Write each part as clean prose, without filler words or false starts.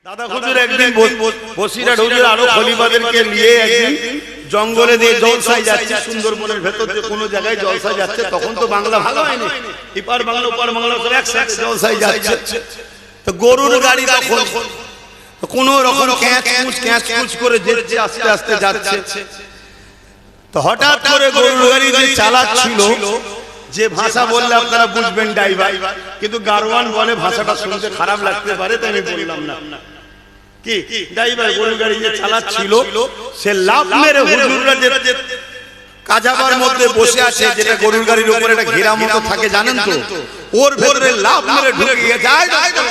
দাদা হুজুর একদিন বসিরহাট হুজুর আরো খলিফাদেরকে নিয়ে একদিন জঙ্গলে দিয়ে জলসায় যাচ্ছে, সুন্দরবনের ভেতর দিয়ে কোনো জায়গায় জলসায় যাচ্ছে। তখন তো বাংলা ভালো হয়নি, এপার বাংলা ওপার বাংলা সব একসাথে জলসায় যাচ্ছে। তো গরুর গাড়ি তখন কোন রকম ক্যাঁচ করে যেতে আস্তে আস্তে যাচ্ছে। তো হঠাৎ করে গরুর গাড়ি যে চালাচ্ছিল, যে ভাষা বললে আপনারা বুঝবেন ড্রাইভার, কিন্তু গারওয়ান বলে ভাষাটা শুনতে খারাপ লাগতে পারে, তাই আমি বললাম না। কি ড্রাইভার গরুর গাড়ি যে চালাচ্ছিল, সে লাফ মেরে হুজুররা যে কাজাবার মধ্যে বসে আছে, যেটা গরুর গাড়ির উপরে একটা ঘেরা মতো থাকে জানেন তো, ওর ভেতরে লাফ মেরে ঢুকে যায়,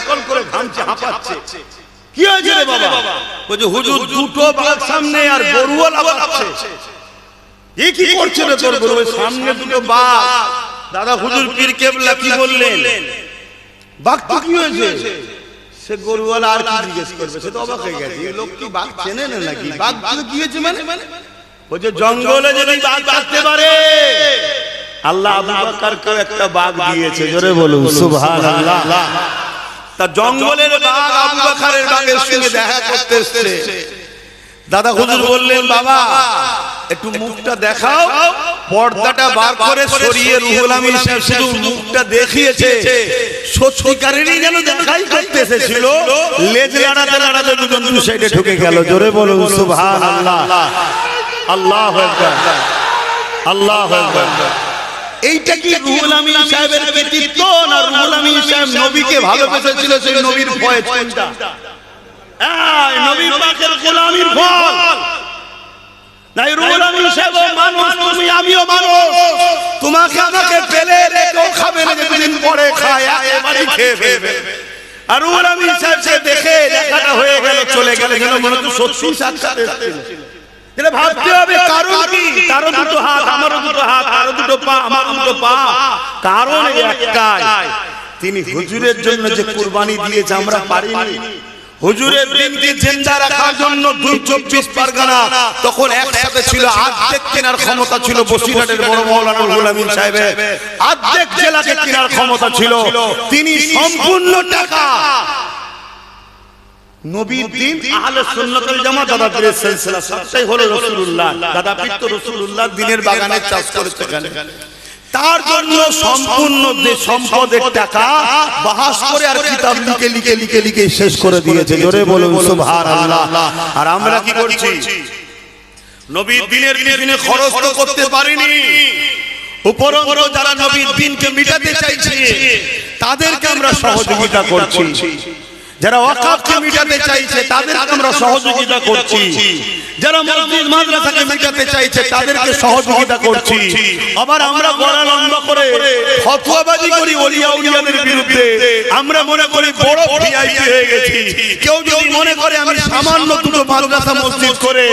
কল করে ঘামছে, হাঁপাচ্ছে। কি হয়েছে রে বাবা? বলছে হুজুর দুটো বাঘ সামনে আর গরুও লাফাচ্ছে। এই কি করছে রে তোর গরু? সামনে দুটো বাঘ। দাদা হুজুর পীর কেবলা কি বললেন? বাঘ তো কি হয়েছে? সে গরুওয়ালা আর কি জিজ্ঞেস করবে? সে তো অবাক হয়ে গেছে, এই লোক কি বাঘ চেনে না নাকি? বাঘ কি হয়েছে মানে? বলছে জঙ্গলে যদি বাঘ থাকতে পারে, আল্লাহ আবু বকরকে একটা বাঘ দিয়েছে। জোরে বলুন সুবহানাল্লাহ। তা জঙ্গলের বাঘ আবু বকরের বাঘের সঙ্গে দেখা করতে এসেছে। দাদা হুজুর বললেন বাবা একটু মুখটা দেখাও। পর্দাটা বার করে সরিয়ে রুহুল আমিন সাহেব শুধু মুখটা দেখিয়েছে, সত্যিকারেরই যেন দেখাই করতে এসেছিল। লেজ লাড়াতে লাড়াতে দুজন দু সাইডে ঢুকে গেল। জোরে বলুন সুবহানাল্লাহ। আল্লাহু আকবার, আল্লাহু আকবার। এইটা কি রুহুল আমিন সাহেবের কৃতিত্ব, না রুহুল আমিন সাহেব নবীকে ভালোবেসেছিল সেই নবীর ভয়? কোনটা? এই নবী পাকের গোলামির ফল। নাই রুহুল আমিন সাহেব মানুষ, তুমি আমিও মানুষ। তোমাকে আমাকে পেলে রেখো খাবে না, যেদিন পরে খায় একেবারে খেয়ে ফেলবে। আর রুহুল আমিন সাহেব সে দেখে দেখাটা হয়ে গেল, চলে গেল, যেন মনে তো সত্যি সাক্ষাৎ এসেছিল। এটা ভাবতে হবে কারণ কি? তারও দুটো হাত, আমারও দুটো হাত, আরো দুটো পা, আমারও দুটো পা। কারণ একটাই, তিনি হুজুরের জন্য যে কুরবানি দিয়েছে আমরা পারিনি। হুজুরের দিনকে জিন্দা রাখার জন্য 224 পরগনা তখন একসাথে ছিল। অর্ধেক কেনার ক্ষমতা ছিল বসিরহাটের বড় মাওলানা রুহুল আমিন সাহেবের, অর্ধেক জেলাকে কেনার ক্ষমতা ছিল। তিনি সম্পূর্ণ টাকা নবীর দিন, আহলে সুন্নাত ওয়াল জামাত, দাদা পীরের সিলসিলা সবটাই হলো রাসূলুল্লাহ। দাদা পীর তো রাসূলুল্লাহ দিনের বাগানে চাষ করেছে, তার জন্য সম্পূর্ণ যে সম্পদের টাকা বাহাস করে আর কিতাব লিখে শেষ করে দিয়েছে। জোরে বলুন সুবহানাল্লাহ। আর আমরা কি করছি? নবীর দিনের পিছনে খরচ তো করতে পারিনি, উপরন্তু যারা নবীর দিনকে মিটাতে চাইছে তাদেরকে আমরা সহযোগিতা করছি। যারা ওয়াকফকে মিটাতে চাইছে তাদেরকে আমরা সহযোগিতা করছি। যারা মসজিদ মাদ্রাসাকে মিটাতে চাইছে তাদেরকে সহযোগিতা করছি। আবার আমরা গলা লম্বা করে ফতোয়াবাজি করি ওলিয়া উলিয়াদের বিরুদ্ধে। আমরা মনে করি বড় ভিআইপি হয়ে গেছি। কেউ যদি মনে করে আমি সামান্য দুটো মাদ্রাসা মসজিদ করে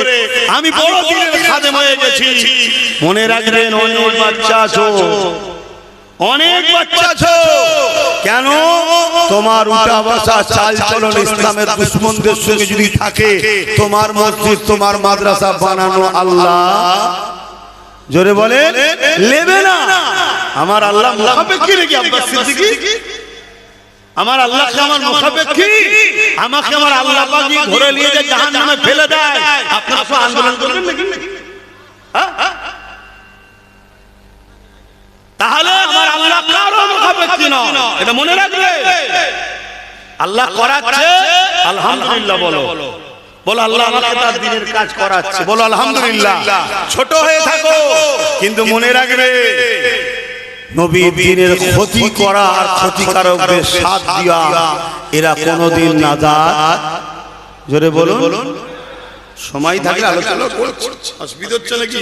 আমি বড় দিনের খাদেম হয়ে গেছি, মনে রাখবেন অনেক বাচ্চা আছো, অনেক বাচ্চা আছো। কেন? তোমার উল্টা ভাষা চাল চলন ইসলামের দুশমনদের সঙ্গে যদি থাকে, তোমার মসজিদ তোমার মাদ্রাসা বানানো আল্লাহ, জোরে বলে, নেবে না। আমার আল্লাহ মুখাপেক্ষী নাকি আব্বাস সিদ্দিকী? আমার আল্লাহ কি আমার মুখাপেক্ষী? আমাকে আমার আল্লাহ পাক ধরে নিয়ে যায় জাহান্নামে ফেলে দেয়, আপনারা সব আন্দোলন করবেন নাকি? হ্যাঁ, তাহলে আমার আল্লাহ কারো মুখাপেক্ষী নয়, এটা মনে রাখবে। আল্লাহ করাচ্ছে, আলহামদুলিল্লাহ বলো। বলো আল্লাহ আমাকে তার দিনের কাজ করাচ্ছে, বলো আলহামদুলিল্লাহ। ছোট হয়ে থাকো, কিন্তু মনে রাখবে নবীর দিনের ক্ষতি করা আর ক্ষতিকারকদের সাথ দিয়া এরা কোনোদিন নাজাত, জোরে বলুন। সময় থাকলে আলোচনা করছি, অসুবিধা হচ্ছে নাকি?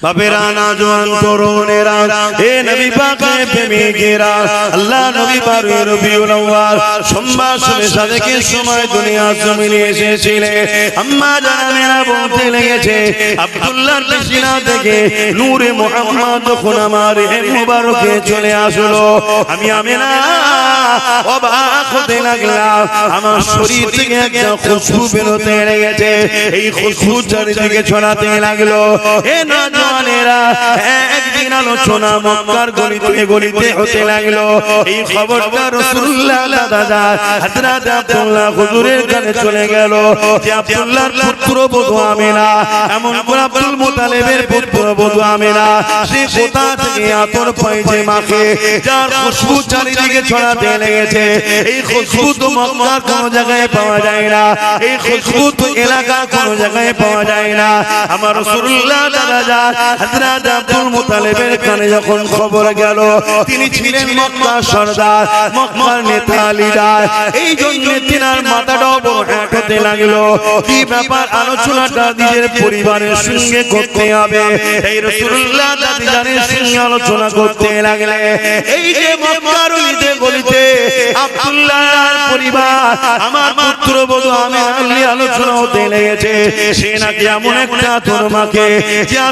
বাবেরা না জওয়ান তরুণেরা, হে নবী পাকের প্রেমিকেরা, আল্লাহ নবী পাক রবিউল আউয়াল সোমবার সাদেকের সময় দুনিয়া জমিনে এসেছিলেন। আম্মা জানেরা বলতে লেগেছে, আব্দুল্লাহর পেশিনা থেকে নূরে মুহাম্মদ যখন আমার মুবারকে চলে আসলো, আমি আমিনা অবাক হতে লাগলাম। আমার শরীর থেকে একটা খুশবু বেরোতে লেগেছে, এই খুশবু চারিদিকে ছড়াতে লাগলো। হে না এক একদিন আলোচনা মক্কার গলিতে গলিতে হতে লাগলো। এই খবরটা রাসূলুল্লাহ দাদা হযরত আব্দুল্লাহ হুজুরের কানে চলে গেল যে আব্দুল্লাহর পুত্রবধূ আমিনা, এমন করে আব্দুল মুতালিবের পুত্রবধূ আমিনা সে কোথা থেকে আতর পাইছে মাকে, যার খুশবু চারিদিকে ছড়াতে লেগেছে। এই খুশবু তো মক্কার কোনো জায়গায় পাওয়া যায় না, এই খুশবু তো এলাকার কোনো জায়গায় পাওয়া যায় না। আমার রাসূলুল্লাহ দাদা হযরত আব্দুল মুতালিবের কানে যখন খবর গেল, তিনি ছিলেন মক্কার সরদার, মক্কার নেতা লিডার, এই জন্য তিনার মাথাটাও বড় হ্যাট হতে লাগলো। কি ব্যাপার, আলোচনাটা নিজের পরিবারের সঙ্গে করতে হবে। এই রাসূলুল্লাহ দাদিজানের সঙ্গে আলোচনা করতে লাগলে এই যে মক্কার গলিতে গলিতে আব্দুল্লাহর পরিবার, আমার পুত্রবধূ আমিনা নিয়ে আলোচনা হতে লেগেছে। সে নাকি এমন একটা তোর মাকে যা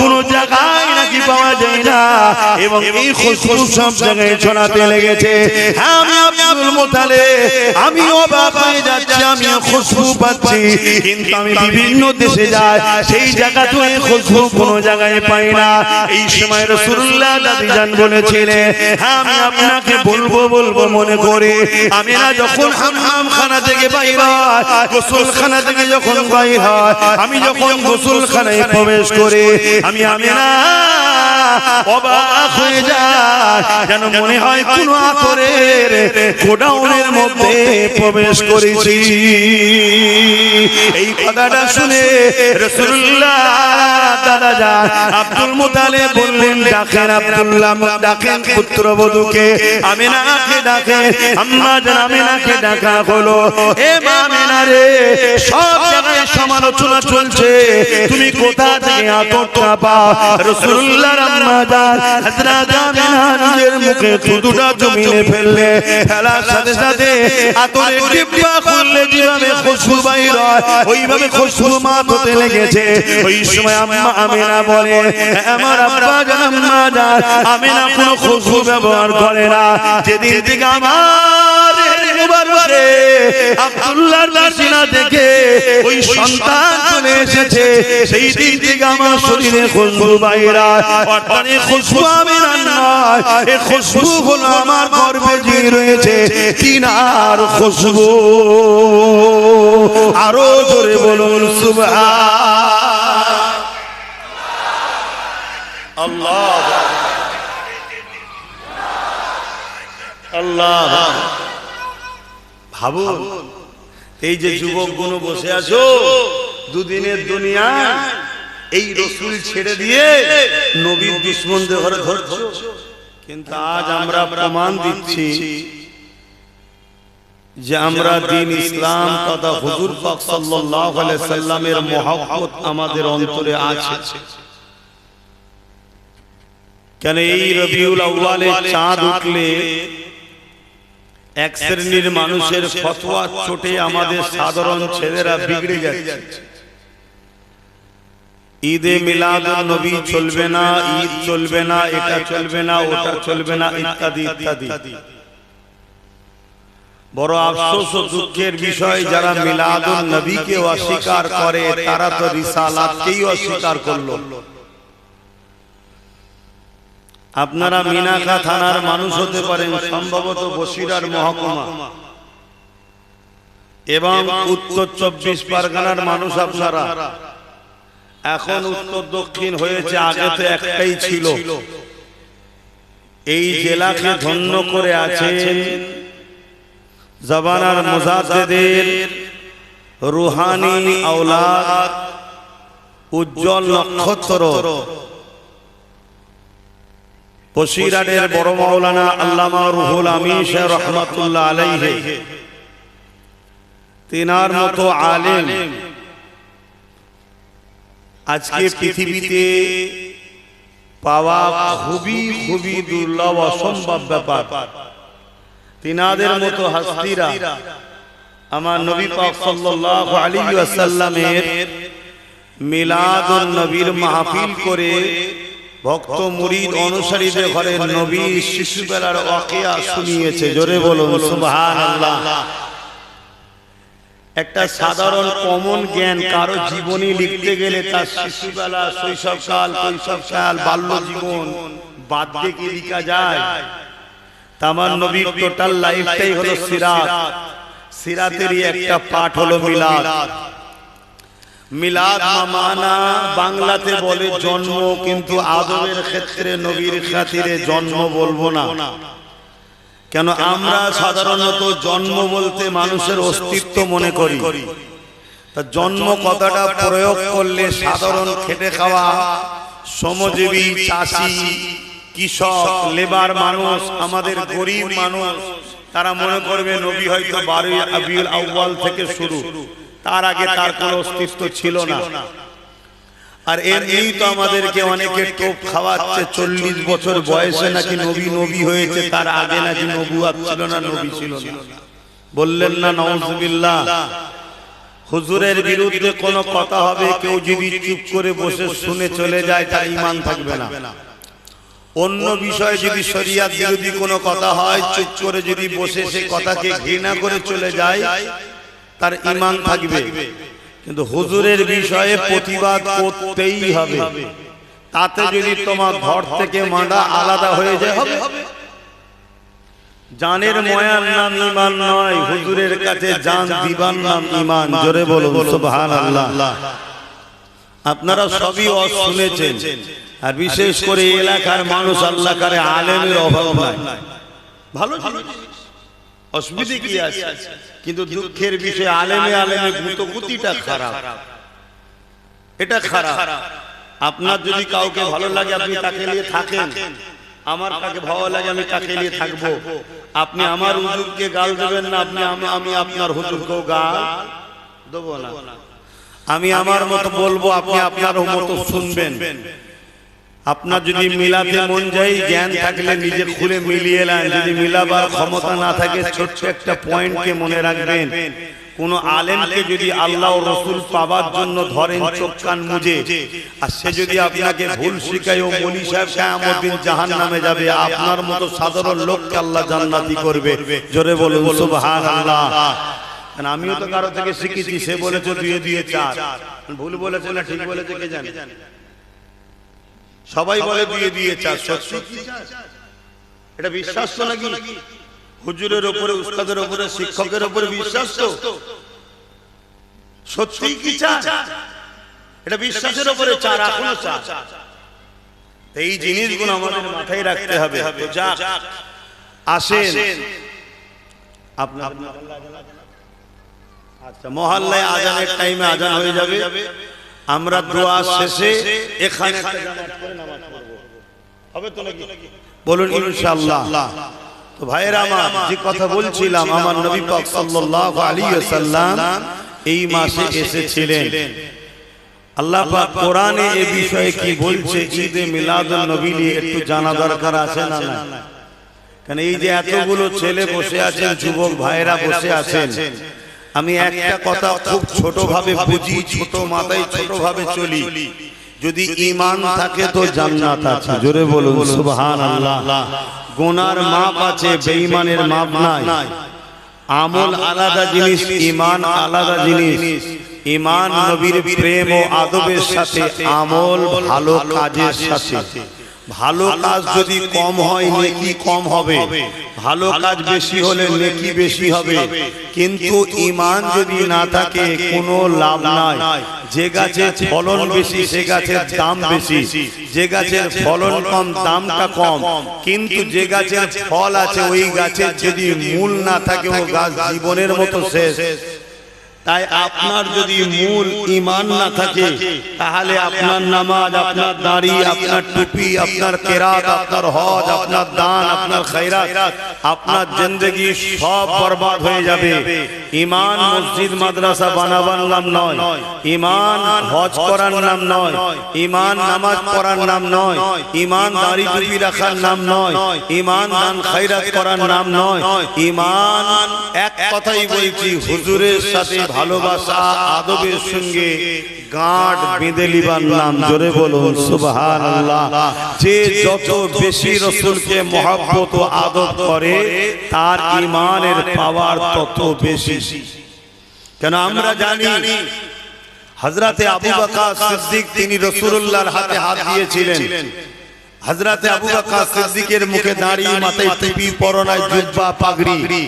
কোন জায়গায় নাকি পাওয়া যায় না, এবং এই খুশবু সব জায়গায় ছড়াতে লেগেছে। আমি আব্দুল মুতালিব আমি অবাক হয়ে যাচ্ছি, আমি খুশবু পাচ্ছি, কিন্তু আমি বিভিন্ন দেশে যাই, সেই জায়গাতে এই খুশবু কোনো জায়গায় পাই না। এই সময় রাসূলুল্লাহ দাদিজান বলেছিলেন, আমি আপনাকে বলবো বলবো মনে করে আমিনা যখন হাম্মামখানা থেকে বাইর হয়, গোসলখানা থেকে যখন বাইর হয়, আমি যখন গোসলখানায় প্রবেশ করে আমি আমিনা অবাক হয়ে যায়, যেন মনে হয় কোন আতরের গোডাউনের মধ্যে প্রবেশ করেছি। এই কথাটা শুনে রাসূলুল্লাহ দাদা আব্দুল মুতালিব বললেন, ডাকেন আব্দুল্লাহ, ডাকেন পুত্রবধূকে, আমিনাকে ডাকেন। আম্মা জান আমিনাকে ডাকা হলো। এ মা আমিনা রে, সব জায়গায় সমালোচনা চলছে, তুমি কোথা থেকে আতরটা পাও? রাসূলুল্লাহর আম্মা জান হযরত আমিনা নিজের মুখে থুতুটা জমিনে ফেললে, ফেলার সাথে সাথে আতরের ডিব্বা খুললে যেভাবে খুশবু বাইর হয়, ওইভাবে খুশবু মাথাতে লেগেছে। ওই সময় আম্মা আমিনা বলে, আমার আব্বা জান আম্মা জান আমিনা কোনো খুশবু ব্যবহার করে না। যেদিন থেকে আমার মুবারকে আব্দুল্লাহর লাশিনা দেখে ওই সন্তান চলে এসেছে, সেই দিন থেকে আমার শরীরে খুশবু বাইর হয়। অর্থাৎ এই খুশবু আমিনা নয়, এই খুশবু হলো আমার গর্ভে যে রয়েছে তিনার খুশবু। আরো জোরে বলুন সুবহান আল্লাহ আল্লাহ। ভাবুন, এই যে যুবকগুলো বসে আছো দুদিনের দুনিয়া, এই রাসূল ছেড়ে দিয়ে নবীর দুশমনদের ঘরে ধরছো, কিন্তু আজ আমরা প্রমাণ দিচ্ছি যে আমরা দ্বীন ইসলাম তথা হুজুর পাক সাল্লাল্লাহু আলাইহি সাল্লামের মহব্বত আমাদের অন্তরে আছে। কেন এই রবিউল আউয়ালে চাঁদ উঠলে এক শ্রেণীর মানুষের ফতোয়া চোটে আমাদের সাধারণ ছেলেরা বিগড়ে যাচ্ছে। ঈদে মিলাদুন নবী চলবে না, ঈদ চলবে না, এটা চলবে না, ওটা চলবে না, ইত্যাদি ইত্যাদি। বড় আফসোস ও দুঃখের বিষয়, যারা মিলাদুন নবীকে অস্বীকার করে তারা তো রিসালাতকেই অস্বীকার করলো। আপনারা মিনাখা থানার মানুষ হতে পারেন, সম্ভবত বসিরার মহকুমা, এবং উত্তর 24 পরগনার মানুষ আপনারা। এখন উত্তর দক্ষিণ হয়েছে, আগে তো একটাই ছিল। এই জেলাকে ধন্য করে আছেন জাবানার মুজাদ্দিদের রুহানি আওলাদ, উজ্জ্বল নক্ষত্র বসিরহাটের বড় মাওলানা আল্লামা রুহুল আমিন শাহ রহমাতুল্লাহ আলাইহি। তিনার মতো আলেম আজকে পৃথিবীতে পাওয়া খুবই খুবই দুর্লভ, অসম্ভব ব্যাপার। তিনাদের মতো হাস্তিরা আমার নবী পাক সাল্লাল্লাহু আলাইহি ওয়াসাল্লামের মিলাদুন নবীর মাহফিল করে ভক্ত মুরিদ অনুসারীদের ঘরে নবী শিশুবেলার ওয়াকিয়া শুনিয়েছে। জোরে বলুন সুবহানাল্লাহ। একটা সাধারণ কমন জ্ঞান কারো জীবনী লিখতে গেলে তার শিশুবেলা, শৈশবকাল, কৈশোরকাল, বাল্য জীবন বাদ দিয়ে কি লেখা যায়? আমার নবীর টোটাল লাইফটাই হলো সিরাত। সিরাতেরই একটা পাঠ হলো মিলাদ। মিলাদ মানা বাংলাতে বলে জন্ম, কিন্তু আদবের ক্ষেত্রে নবীর খাতিরে জন্ম বলবো না। কেন? আমরা সাধারণত জন্ম বলতে মানুষের অস্তিত্ব মনে করি। তা জন্ম কথাটা প্রয়োগ করলে সাধারণ খেটে খাওয়া শ্রমজীবী, চাষি, কৃষক, লেবার মানুষ, আমাদের গরিব মানুষ, তারা মনে করবে নবী হয়তো 12 রবিউল আউয়াল থেকে শুরু, তার আগে তার কোনো অস্তিত্ব ছিল না। আর এই তো আমাদেরকে অনেকে টোপ খাওয়াচ্ছে 40 বছর বয়সে নাকি নবী নবী হয়েছে, তার আগে নাকি নবুয়ত ছিল না, নবী ছিল না। বললেন না নাউজুবিল্লাহ? হুজুরের বিরুদ্ধে কোনো কথা হবে, কেউ যদি চুপ করে বসে শুনে চলে যায় তার ঈমান থাকবে না। অন্য বিষয়ে যদি শরীয়ত বিরোধী কোনো কথা হয়, চুপ করে যদি বসে সে কথাকে ঘৃণা করে চলে যায় তার ঈমান থাকবে। কিন্তু হুজুরের বিষয়ে প্রতিবাদ করতেই হবে। তাতে যদি তোমার ঘর থেকে মাডা আলাদা হয়ে যায় হবে। জানের ময়ার নাম ঈমান নয়, হুজুরের কাছে জান দিবার নাম ঈমান। জোরে বলুন সুবহানাল্লাহ। আপনারা সবই শুনেছেন, আর বিশেষ করে এলাকার মানুষ আল্লাহ করে আলেমের অভাব নাই। ভালো অসুবিধা কি আছে? কিন্তু দুঃখের বিষয় আলেমে গুতগুতিটা খারাপ। এটা খারাপ। আপনার যদি কাউকে ভালো লাগে আপনি তাকে নিয়ে থাকেন, আমার কাকে ভালো লাগে আমি তাকে নিয়ে থাকবো। আপনি আমার হুজুরকে গাল দেবেন না, আমি আপনার হুজুরকেও গাল দেবো না। আমি আমার মতো বলবো, আপনি আপনার মতো শুনবেন। আপনার যদি মিলাতে মন যায়, জ্ঞান থাকলে নিজে খুলে মিলিয়ে নেন। যদি মিলাবার ক্ষমতা না থাকে, ছোট্ট একটা পয়েন্টকে মনে রাখবেন। কোন আলেমকে যদি আল্লাহ ও রাসূল পাওয়ার জন্য ধরেন চোখ কান মুজে, আর সে যদি আপনাকে ভুল শিখায় ও মলি সাহেব কিয়ামত দিন জাহান্নামে যাবে, আপনার মতো সাধারণ লোককে আল্লাহ জান্নাতি করবে। জোরে বলুন সুবহানাল্লাহ। আমিও তো কারো থেকে শিখেছি, সে বলেছে 2 2 4, ভুল বলেছে না ঠিক বলেছে কে জানে? সবাই বলে 2 2 4, সত্যি এটা বিশ্বাস তো নাকি? হুজুরের উপরে, উস্তাদের উপরে, শিক্ষকের উপরে বিশ্বাস তো? সত্যি কি চায়? এটা বিশ্বাসের উপরে চা, রাখুন চা। এই জিনিসগুলো আমাদের মাথায় রাখতে হবে। তো যাক, আসেন আপনার আচ্ছা মহল্লায় আজানের টাইমে আজান হয়ে যাবে। আমরা দোয়া শেষে এখানে একটা জামাত করে নামাজ পড়ব, হবে তো নাকি? বলুন ইনশাআল্লাহ। তো ভাইরা আমার, যে কথা বলছিলাম, আমার নবী পাক সাল্লাল্লাহু আলাইহি ওয়াসাল্লাম এই মাসে এসেছিলেন। আল্লাহ পাক কোরআনে এই বিষয়ে কি বলছে, ঈদে মিলাদুন নবী নিয়ে একটু জানা দরকার আছে না? কারণ এই যে এতগুলো ছেলে বসে আছেন, যুবক ভাইরা বসে আছেন, আমি একটা কথা খুব ছোট ভাবে বুঝি, ছোট মাথায় ছোট ভাবে চলি। যদি ঈমান থাকে তো জান্নাত আছে। জোরে বলুন সুবহানাল্লাহ। গুনার মাপ আছে, বেঈমানের মাপ নাই। আমল আলাদা জিনিস, ঈমান আলাদা জিনিস। ঈমান নবীর প্রেম ও আদবের সাথে, আমল ভালো কাজের সাথে। ভালো কাজ যদি কম হয় নেকি কম হবে, ভালো কাজ বেশি হলে নেকি বেশি হবে। কিন্তু ঈমান যদি না থাকে কোনো লাভ নাই। যে গাছের ফলন বেশি সে গাছের দাম বেশি, যে গাছের ফলন কম দামটা কম। কিন্তু যে গাছের ফল আছে ওই গাছের যদি মূল না থাকে ও গাছ জীবনের মতো শেষ। তাই আপনার যদি মূল ঈমান না থাকে, তাহলে আপনার নামাজ, আপনার দাড়ি, আপনার টুপি, আপনার কেরাত, আপনার হজ, আপনার দান, আপনার খৈরাত, আপনার জিন্দেগি সব বরবাদ হয়ে যাবে। ঈমান মসজিদ মাদ্রাসা বানাবার নাম নয়, ঈমান হজ করার নাম নয়, ঈমান নামাজ পড়ার নাম নয়, ঈমান দাড়ি টুপি রাখার নাম নয়, ঈমান দান খৈরাত করার নাম নয়। ঈমান এক কথাই বলছি, হুজুরের সাথে ভালোবাসা, আদবের সঙ্গে গাঁট বেঁধে লিবার নাম। জোরে বলুন সুবহানাল্লাহ। যে যত বেশি রাসূলকে মহব্বত ও আদব করে, তার ঈমানের পাওয়ার তত বেশি। কেন আমরা জানি হযরতে আবু বকর সিদ্দিক তিনি রাসূলুল্লাহর হাতে হাত দিয়েছিলেন। হযরতে আবু বকর সিদ্দিকের মুখে দাড়ি, মাথায় টুপি, পরনায় জুব্বা পাগড়ি।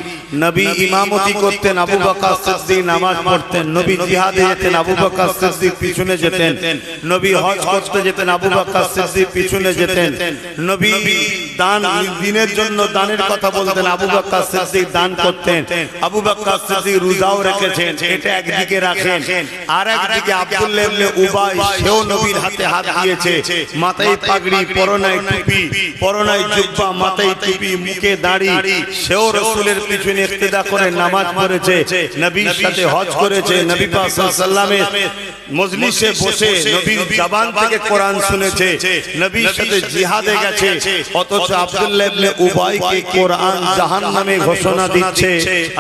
নবী ইমামতি করতেন, আবু বকর সিদ্দিক নামাজ পড়তেন। নবী জিহাদে যেতেন, আবু বকর সিদ্দিক পিছনে যেতেন। নবী হজ করতে যেতেন, আবু বকর সিদ্দিক পিছনে যেতেন। নবী দান দিনের জন্য দানের কথা বলতেন, আবু বকর সিদ্দিক দান করতেন। আবু বকর সিদ্দিক রোজাও রেখেছেন, এটা একদিকে রাখেন। আর একদিকে আব্দুল্লাহ ইবনে উবাই, সেও নবীর হাতে হাত দিয়েছে, মাথায় পাগড়ি, পরনায় জুব্বা, মাথায় টুপি, মুখে দাড়ি। সেও রাসূলের পিছনে ইক্তেদা করে নামাজ পড়েছে, নবীর সাথে হজ করেছে, নবী পাক সাল্লাল্লাহু আলাইহি ওয়াসাল্লামের মজলিসে বসে নবীর জবান থেকে কোরআন শুনেছে, নবীর সাথে জিহাদে গেছে। অথচ আব্দুল্লাহ ইবনে উবাইকে কোরআন জাহান্নামে ঘোষণা দিচ্ছে,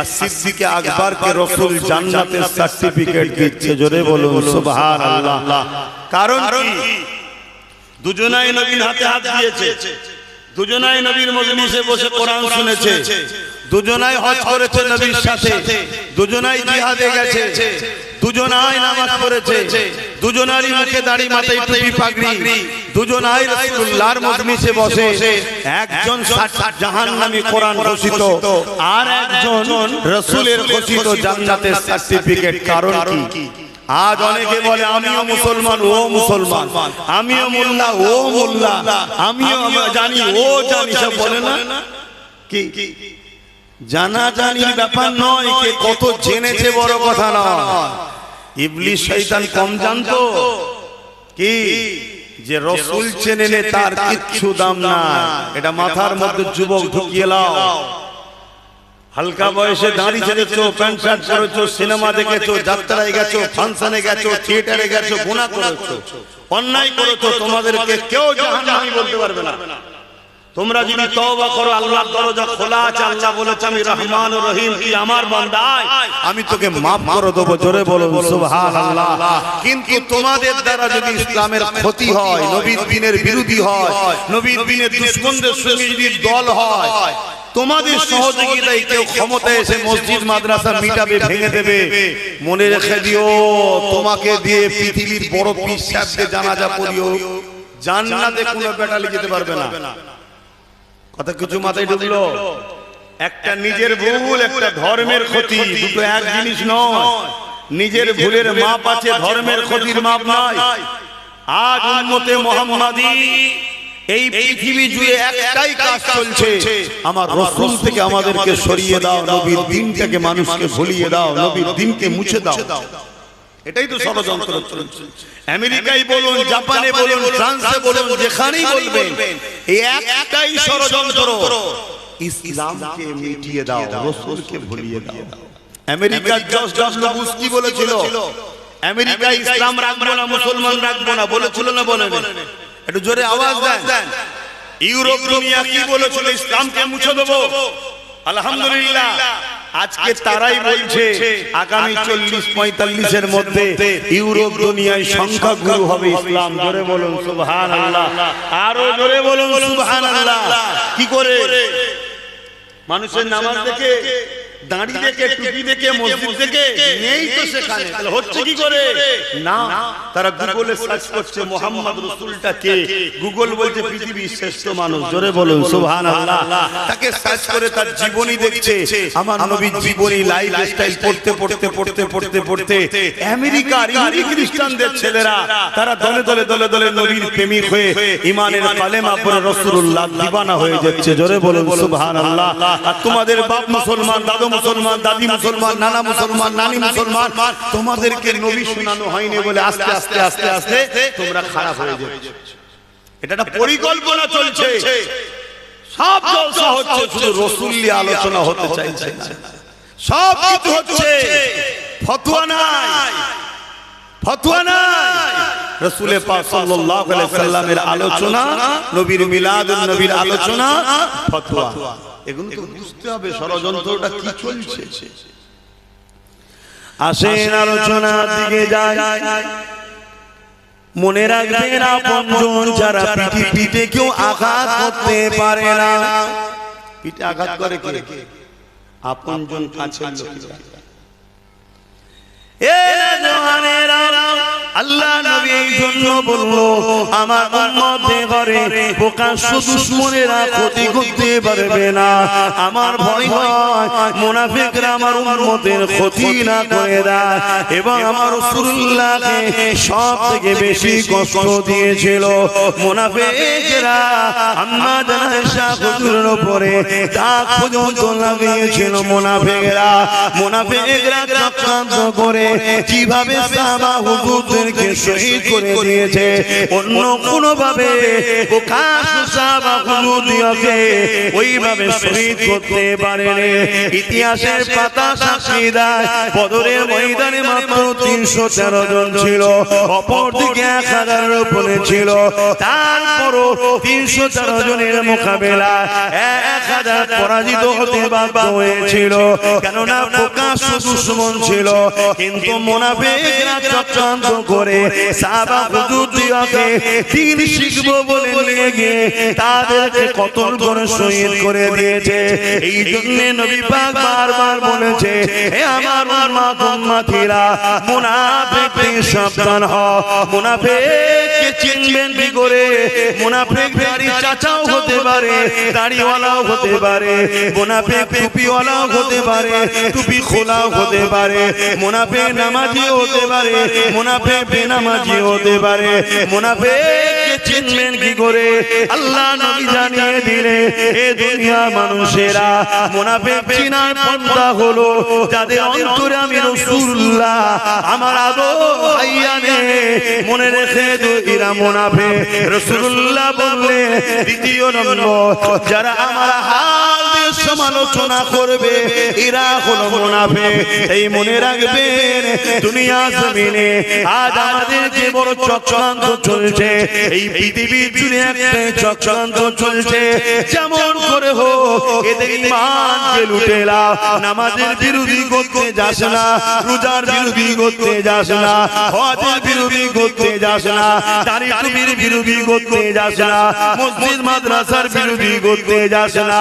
আর সিদ্দিকে আকবরকে রাসূল জান্নাতের সার্টিফিকেট দিচ্ছে। জোরে বলুন সুবহানাল্লাহ। কারণ কি? দুজনাই নবীর হাতে হাত দিয়েছে, দুজনাই নবীর মজলিসে বসে কোরআন শুনেছে, দুজনাই হজ করেছে নবীর সাথে, দুজনাই জিহাদে গেছে, দুজনাই নামাজ পড়েছে, দুজনারই মুখে দাড়ি, মাথায় টুপি পাগড়ি, দুজনাই রাসূলুল্লাহর মজলিসে বসে। একজন জাহান্নামী কোরআন ঘোষিত, আর একজন রাসূলের ঘোষিত জান্নাতের সার্টিফিকেট। কারণ কি? আজ অনেকে বলে আমিও মুসলমান, ও মুসলমান, আমিও মোল্লা, ও মোল্লা, আমিও জানি, ও জানি, সব বলে না। কি জানা জানির ব্যাপার নয়, কে কত জেনেছে বড় কথা নয়। ইবলিস শয়তান কম জানতো কি যে রাসূল চেনেলে তার কিচ্ছু দাম নাই। এটা মাথার মধ্যে যুবক ঢুকিয়ে লাও। হালকা বয়সে দাড়ি ছেড়েছো, প্যান্ট শার্ট পরেছো, সিনেমা দেখেছো, যাত্রায় গেছো, ফাংশনে গেছো, থিয়েটারে গেছো, গুনাহ করেছো, অন্যায় করেছো, তোমাদেরকে কেউ জাহান্নামী বলতে পারবে না। তোমরা যদি তওবা করো, আল্লাহর দরজা খোলা আছে। আল্লাহ বলেছে আমি রহমান ও রহিম, কি আমার বান্দা আমি তোকে maaf করে দেব। জোরে বলুন সুবহানাল্লাহ। কিন্তু তোমাদের দ্বারা যদি ইসলামের ক্ষতি হয়, নবীর দ্বীনের বিরোধী হয়, নবীর দ্বীনের দুশমনদের সঙ্গে যদি দল হয়, তোমাদের সহযোগিতায় কেউ ক্ষমতায় এসে মসজিদ মাদ্রাসা মিটাবে, ভেঙে দেবে, মনে রেখে দিও, তোমাকে দিয়ে পৃথিবীর বড় পীর সাহেবকে জানাজা পড়িও, জান্নাতে কোনো বেটালি যেতে পারবে না। কথা কিছু মাথায় ঢুকলো? একটা নিজের ভুল, একটা ধর্মের ক্ষতি, দুটো এক জিনিস নয়। নিজের ভুলের মাপ আছে, ধর্মের ক্ষতির মাপ নাই। আজ উম্মতে মুহাম্মাদি এই পৃথিবী জুড়ে একটাই কাজ চলছে, আমার রাসূল থেকে আমাদেরকে সরিয়ে দাও, নবীর দ্বীনটাকে মানুষকে ভুলিয়ে দাও, নবীর দ্বীনকে মুছে দাও। এটাই তো ষড়যন্ত্র চলছে। আমেরিকায় বলুন, জাপানে বলুন, ফ্রান্সে বলুন, যেখানেই বলবেন, এই একটাই ষড়যন্ত্র, ইসলামকে মিটিয়ে দাও, রাসূলকে ভুলিয়ে দাও। আমেরিকার জর্জ ডব্লিউ বুশ কি বলেছিল? আমেরিকা ইসলাম রাখবো না, মুসলমান রাখবো না, বলেছিল না? বলেন একটু জোরে আওয়াজ দেন। ইউরোপ দুনিয়া কি বলেছিল? ইসলামকে মুছে দেবো। আলহামদুলিল্লাহ, আজকে তারাই বলছে আগামী 40-45 এর মধ্যে ইউরোপ দুনিয়ায় সংখ্যাগুরু হবে ইসলাম। জোরে বলুন সুবহানাল্লাহ, আরো জোরে বলুন সুবহানাল্লাহ। কি করে? মানুষের নামাজ দেখে, দাঁড়ি দেখে, টুপি দেখে, মসজিদ দেখে নেই তো সেখানে। তাহলে হচ্ছে কি করে? না, তারা গুগলে সার্চ করছে মুহাম্মদ রাসূলটা কে। গুগল বলছে পৃথিবীর শ্রেষ্ঠ মানুষ। জোরে বলুন সুবহানাল্লাহ। তাকে সার্চ করে তার জীবনী দেখছে, আমার নবীর জীবনী, লাইফ স্টাইল পড়তে পড়তে পড়তে পড়তে পড়তে আমেরিকার ইহুদি খ্রিস্টানদের ছেলেরা তারা দলে দলে দলে দলে নবীর প্রেমিক হয়ে ঈমানের কালেমা পড়ে রাসূলুল্লাহ দিওয়ানা হয়ে যাচ্ছে। জোরে বলুন সুবহানাল্লাহ। আর তোমাদের বাপ মুসলমান, দাদু মুসলমান, দাদি মুসলমান, নানা মুসলমান, নানি মুসলমান, তোমাদেরকে নবী শোনানো হয়নি বলে আস্তে আস্তে আস্তে আস্তে তোমরা খারাপ হয়ে যাচ্ছ। এটা একটা পরিকল্পনা চলছে। সব জলসা হচ্ছে, শুধু রাসূল নিয়ে আলোচনা হতে চাইছে না। সব কিছু হচ্ছে, ফতোয়া নাই, ফতোয়া নাই। রাসূল পাক সাল্লাল্লাহু আলাইহি ওয়াসাল্লামের আলোচনা, নবীর মিলাদ, নবীর আলোচনা, ফতোয়া, এগুলো তো বুঝতে হবে ষড়যন্ত্রটা কি চলছে। আসেন আলোচনার দিকে যাই। মনে রাখবেন আপনজন যারা পিঠে কেউ আঘাত করতে পারে না। পিঠে আঘাত করে কে? আপনজন, কাছের লোক। এ জওয়ানেরা আল্লাহ নবী এই জন্য বললো আমার উম্মতের ঘরে প্রকাশ্য দুশমনেরা ক্ষতি করতে পারবে না। আমার ভয় হয় মুনাফিকরা আমার উম্মতের ক্ষতি না করে দেয়। এবং আমার রাসূলুল্লাহকে সবথেকে বেশি কষ্ট দিয়েছিল মুনাফিকরা। আম্মা জান আয়েশা হুজুরের উপরে দাগ পর্যন্ত লাগিয়েছিল মুনাফিকরা। মুনাফিকরা চক্রান্ত করে কিভাবে সাহাবা হুজুরদেরকে শহীদ করে দিয়েছে, অন্য কোন ভাবে প্রকাশ্য সাহাবা হুজুরদেরকে ওইভাবে শহীদ করতে পারেনি। ইতিহাসের পাতা সাক্ষী দেয় বদরের ময়দানে মাত্র 313 জন ছিল, অপরদিকে 1000-এর উপরে ছিল। তারপরও 313 জনের মোকাবেলা 1000 পরাজিত হতে বাধ্য হয়েছিল, কেননা প্রকাশ্য দুশমন ছিল। কিন্তু মুনাফিকরা চক্রান্ত করে সাহাবা হুজুরদেরকে দ্বীন শিখবো বলে নিয়ে গিয়ে তাদেরকে কতল করে শহীদ করে দিয়েছে। এই জন্য নবী পাক বারবার বলেছে, হে আমার উম্মতিরা মুনাফিক থেকে সাবধান হও। মুনাফিককে চিনবেন কি করে? মুনাফিক দাড়ি চাচাও হতে পারে, দাড়িওয়ালাও হতে পারে। মুনাফিক টুপিওয়ালাও হতে পারে, টুপি খোলাও হতে পারে। মুনাফিক নামাজি হতে পারে, মুনাফিক বেনামাজি হতে পারে। মুনাফিককে চিনবেন কি করে? আল্লাহ নবী জানিয়ে দিলে এ দুনিয়া মানুষেরা মুনাফিক চিনার পন্থা হলো যাদের অন্তরে আমি রাসূলুল্লাহ আমার আদর হাইয়ানে মনে রেখে এরা মুনাফিক। রাসূলুল্লাহ বললে দ্বিতীয় নম্বর যারা আমার হাল দিয়ে সমালোচনা করবে এরা হলো মুনাফিক। এই মনে রাখবেন দুনিয়া জমিনে আজ আমাদের যে বড় চক্রান্ত চলছে, এই পৃথিবীর জুড়ে একটা চক্রান্ত চলছে। যেমন করে হোক এদের ঈমানকে লুটে নাও। নামাজের বিরোধী করতে যাস না, রোজার বিরোধী করতে যাস না, হজের বিরোধী করতে যাস না, দাড়ি টুপির বিরোধী করতে যাস না, মসজিদ মাদ্রাসার বিরোধী করতে যাস না।